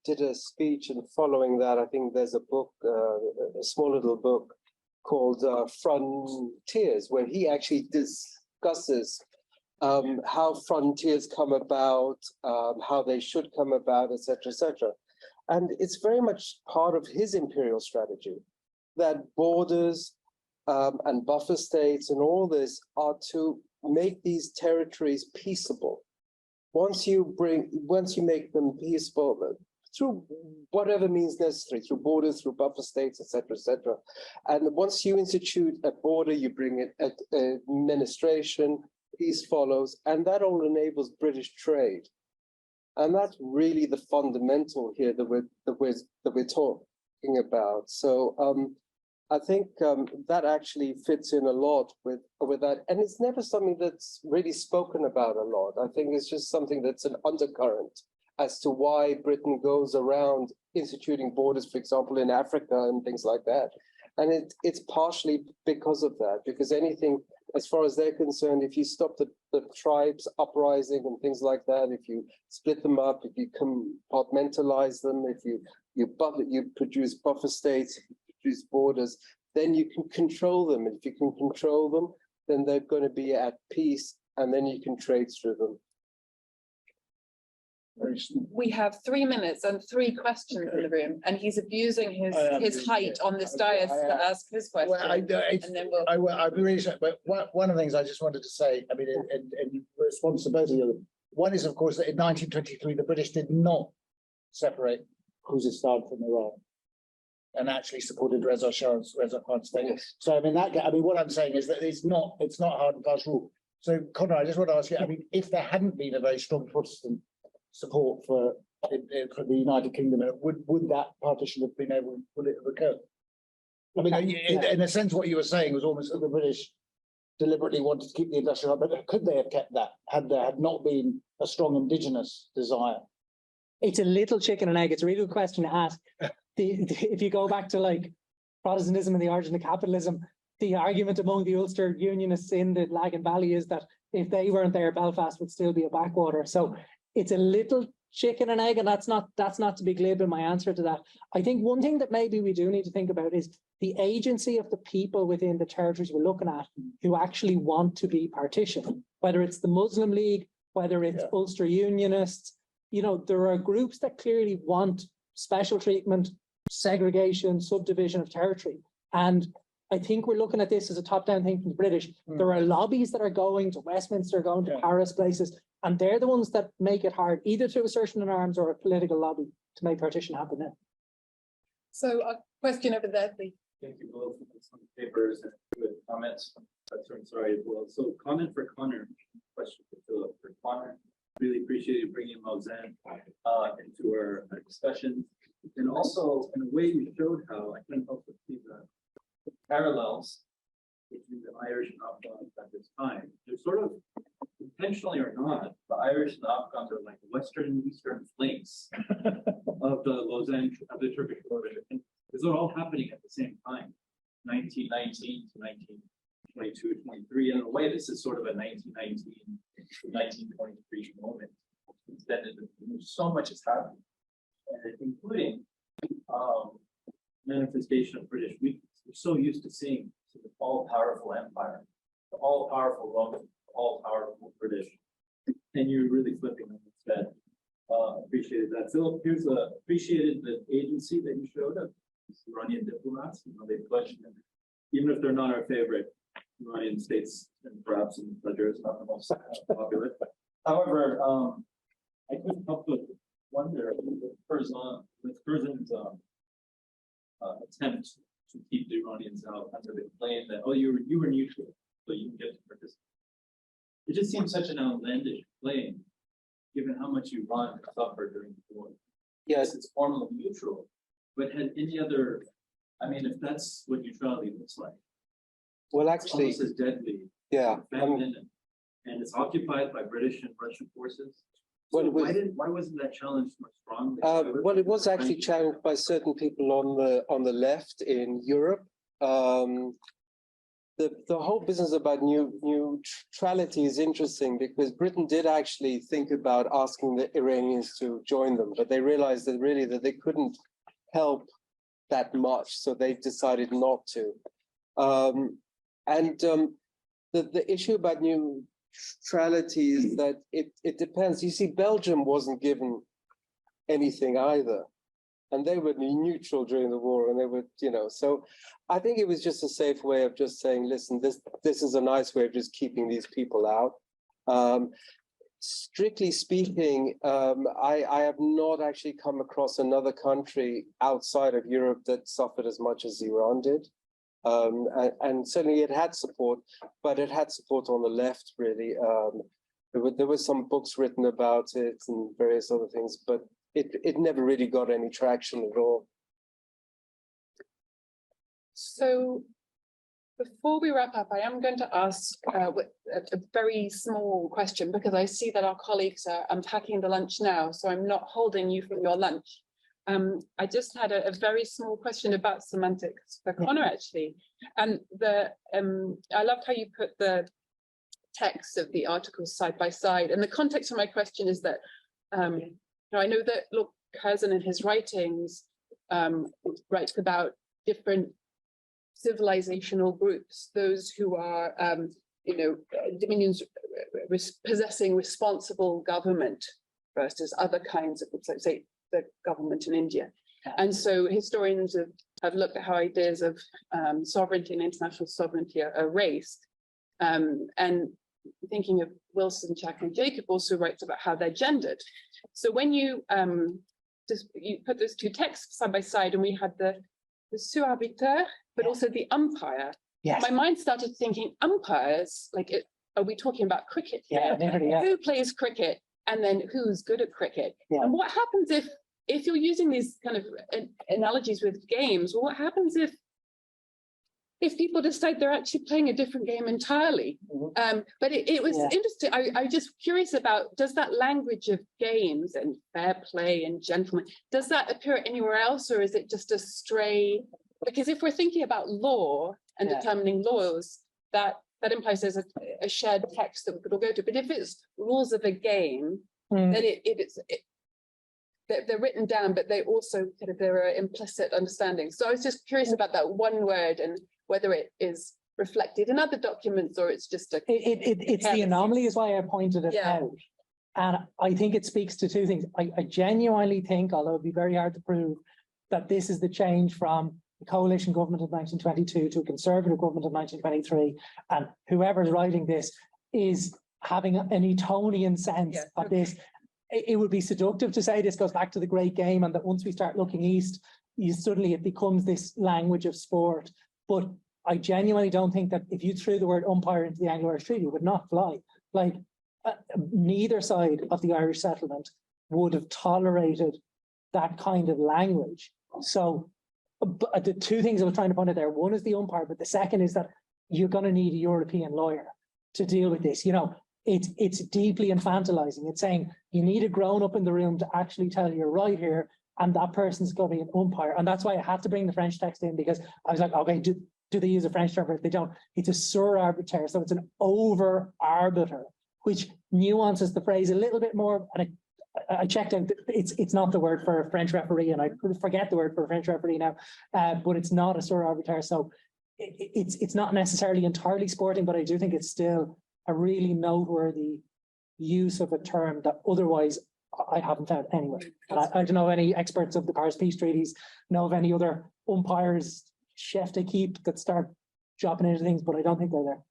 did a speech, and following that, I think there's a book, a small little book called Frontiers, where he actually discusses how frontiers come about, how they should come about, etc., etc. And it's very much part of his imperial strategy that borders and buffer states and all this are to make these territories peaceable. Once you make them peaceable through whatever means necessary, through borders, through buffer states, etc., etc. And once you institute a border, you bring it at administration, peace follows, and that all enables British trade. And that's really the fundamental here that we're talking about. So I think that actually fits in a lot with that, and it's never something that's really spoken about a lot. I think it's just something that's an undercurrent as to why Britain goes around instituting borders, for example, in Africa and things like that. And it's partially because of that, because anything, as far as they're concerned, if you stop the tribes uprising and things like that, if you split them up, if you compartmentalize them, if you produce buffer states, produce borders, then you can control them. If you can control them, then they're going to be at peace, and then you can trade through them. We have 3 minutes and 3 questions in the room, and he's abusing his height on this dais to ask his question. Well, and then we'll. I'd be really sorry, but one of the things I just wanted to say, I mean, in response to both of you, one is, of course, that in 1923, the British did not separate Khuzestan from Iran. And actually supported Reza Khan's state. So I mean what I'm saying is that it's not a hard and fast rule. So Conor, I just want to ask you, I mean, if there hadn't been a very strong Protestant support for the United Kingdom, would that partition have would it have occurred? I mean, in a sense, what you were saying was almost that the British deliberately wanted to keep the industrial hub, but could they have kept that had there not been a strong indigenous desire? It's a little chicken and egg. It's a really good question to ask. If you go back to like Protestantism and the origin of capitalism, the argument among the Ulster Unionists in the Lagan Valley is that if they weren't there, Belfast would still be a backwater. So it's a little chicken and egg, and that's not to be glib in my answer to that. I think one thing that maybe we do need to think about is the agency of the people within the territories we're looking at who actually want to be partitioned, whether it's the Muslim League, whether it's Ulster Unionists. You know, there are groups that clearly want special treatment, segregation, subdivision of territory. And I think we're looking at this as a top-down thing from the British. There are lobbies that are going to Westminster, going to Paris places, and they're the ones that make it hard, either through assertion in arms or a political lobby, to make partition happen now. So a question over there, please. Thank you both for some papers and good comments. Sorry as well. So comment for Conor, question for Philip. For Conor, really appreciate you bringing Lausanne into our discussion. And also, in a way, you showed how I couldn't help but see the parallels between the Irish and Afghans at this time. They're sort of, intentionally or not, the Irish and the Afghans are like the western and eastern flanks of the Lausanne, of the Turkish border. These are all happening at the same time, 1919 to 1922, 23. And in a way, this is sort of a 1919 to 1923 moment. Extended, so much is happening, including manifestation of British weakness. We're so used to seeing the all-powerful empire, the all-powerful Roman, the all-powerful British, and you're really flipping on its head. Appreciated that. Philip, appreciated the agency that you showed of Iranian diplomats. You know, they pledged, even if they're not our favorite, Iranian states and perhaps in the pleasure is not the most popular. However, I couldn't help but wonder with Curzon's attempt to keep the Iranians out under the claim that, oh, you were neutral, so you can get to participate. It just seems such an outlandish claim, given how much Iran suffered during the war. Yes, it's formally neutral, but had any other, I mean, if that's what neutrality looks like, Well, it's actually, almost as deadly, yeah. and it's occupied by British and Russian forces. So Well, it was- why wasn't that challenged more strongly? Well, it was actually challenged by certain people on the left in Europe. The whole business about neutrality is interesting because Britain did actually think about asking the Iranians to join them, but they realized that really that they couldn't help that much, so they decided not to. The issue about neutrality is that it depends. You see, Belgium wasn't given anything either, and they were neutral during the war, and they were, you know, so I think it was just a safe way of just saying, listen, this is a nice way of just keeping these people out. Strictly speaking, I have not actually come across another country outside of Europe that suffered as much as Iran did. And certainly it had support, but it had support on the left, really. There were some books written about it and various other things, but it never really got any traction at all. So before we wrap up, I am going to ask a very small question because I see that our colleagues are unpacking the lunch now, so I'm not holding you from your lunch. I just had a very small question about semantics for Conor, actually. And I loved how you put the text of the articles side by side. And the context of my question is that I know that Curzon in his writings writes about different civilizational groups, those who are, dominions possessing responsible government versus other kinds of groups, like say the government in India. And so historians have looked at how ideas of sovereignty and international sovereignty are raised. And thinking of Wilson, Jack, and Jacob also writes about how they're gendered. So when you just you put those two texts side by side, and we had the surarbiteur, but also the umpire. Yes. My mind started thinking umpires, are we talking about cricket here? Nearly, yeah. Who plays cricket, and then who's good at cricket? Yeah. And what happens if you're using these kind of analogies with games? What happens if people decide they're actually playing a different game entirely? But it was interesting. I just curious about, does that language of games and fair play and gentlemen, does that appear anywhere else, or is it just a stray? Because if we're thinking about law and determining laws, that implies there's a shared text that we could all go to. But if it's rules of a game, then they're written down, but they also there are implicit understandings. So I was just curious about that one word and whether it is reflected in other documents or it's just it's the anomaly is why I pointed it out. And I think it speaks to two things. I genuinely think, although it'd be very hard to prove, that this is the change from the coalition government of 1922 to a conservative government of 1923. And whoever's writing this is having an Etonian sense of this. It would be seductive to say this goes back to the great game and that once we start looking east, suddenly it becomes this language of sport. But I genuinely don't think that if you threw the word umpire into the Anglo-Irish Treaty, it would not fly. Like neither side of the Irish settlement would have tolerated that kind of language. So the two things I was trying to point out there, one is the umpire, but the second is that you're going to need a European lawyer to deal with this. It's deeply infantilizing. It's saying you need a grown up in the room to actually tell you're right here, and that person's going to be an umpire. And that's why I had to bring the French text in, because I was like, okay, do they use a French term? If they don't, it's a surarbiteur. So it's an over arbiter, which nuances the phrase a little bit more. And I checked out, it's not the word for a French referee, and I forget the word for a French referee now, but it's not a surarbiteur. So it's not necessarily entirely sporting, but I do think it's still a really noteworthy use of a term that otherwise I haven't found anywhere. And I don't know any experts of the Paris Peace Treaties, know of any other umpires, chef de keep that start dropping into things, but I don't think they're there.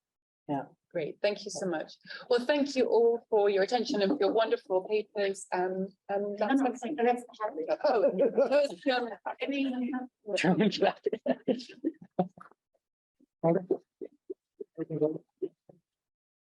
Yeah. Great, thank you so much. Well, thank you all for your attention and for your wonderful papers. German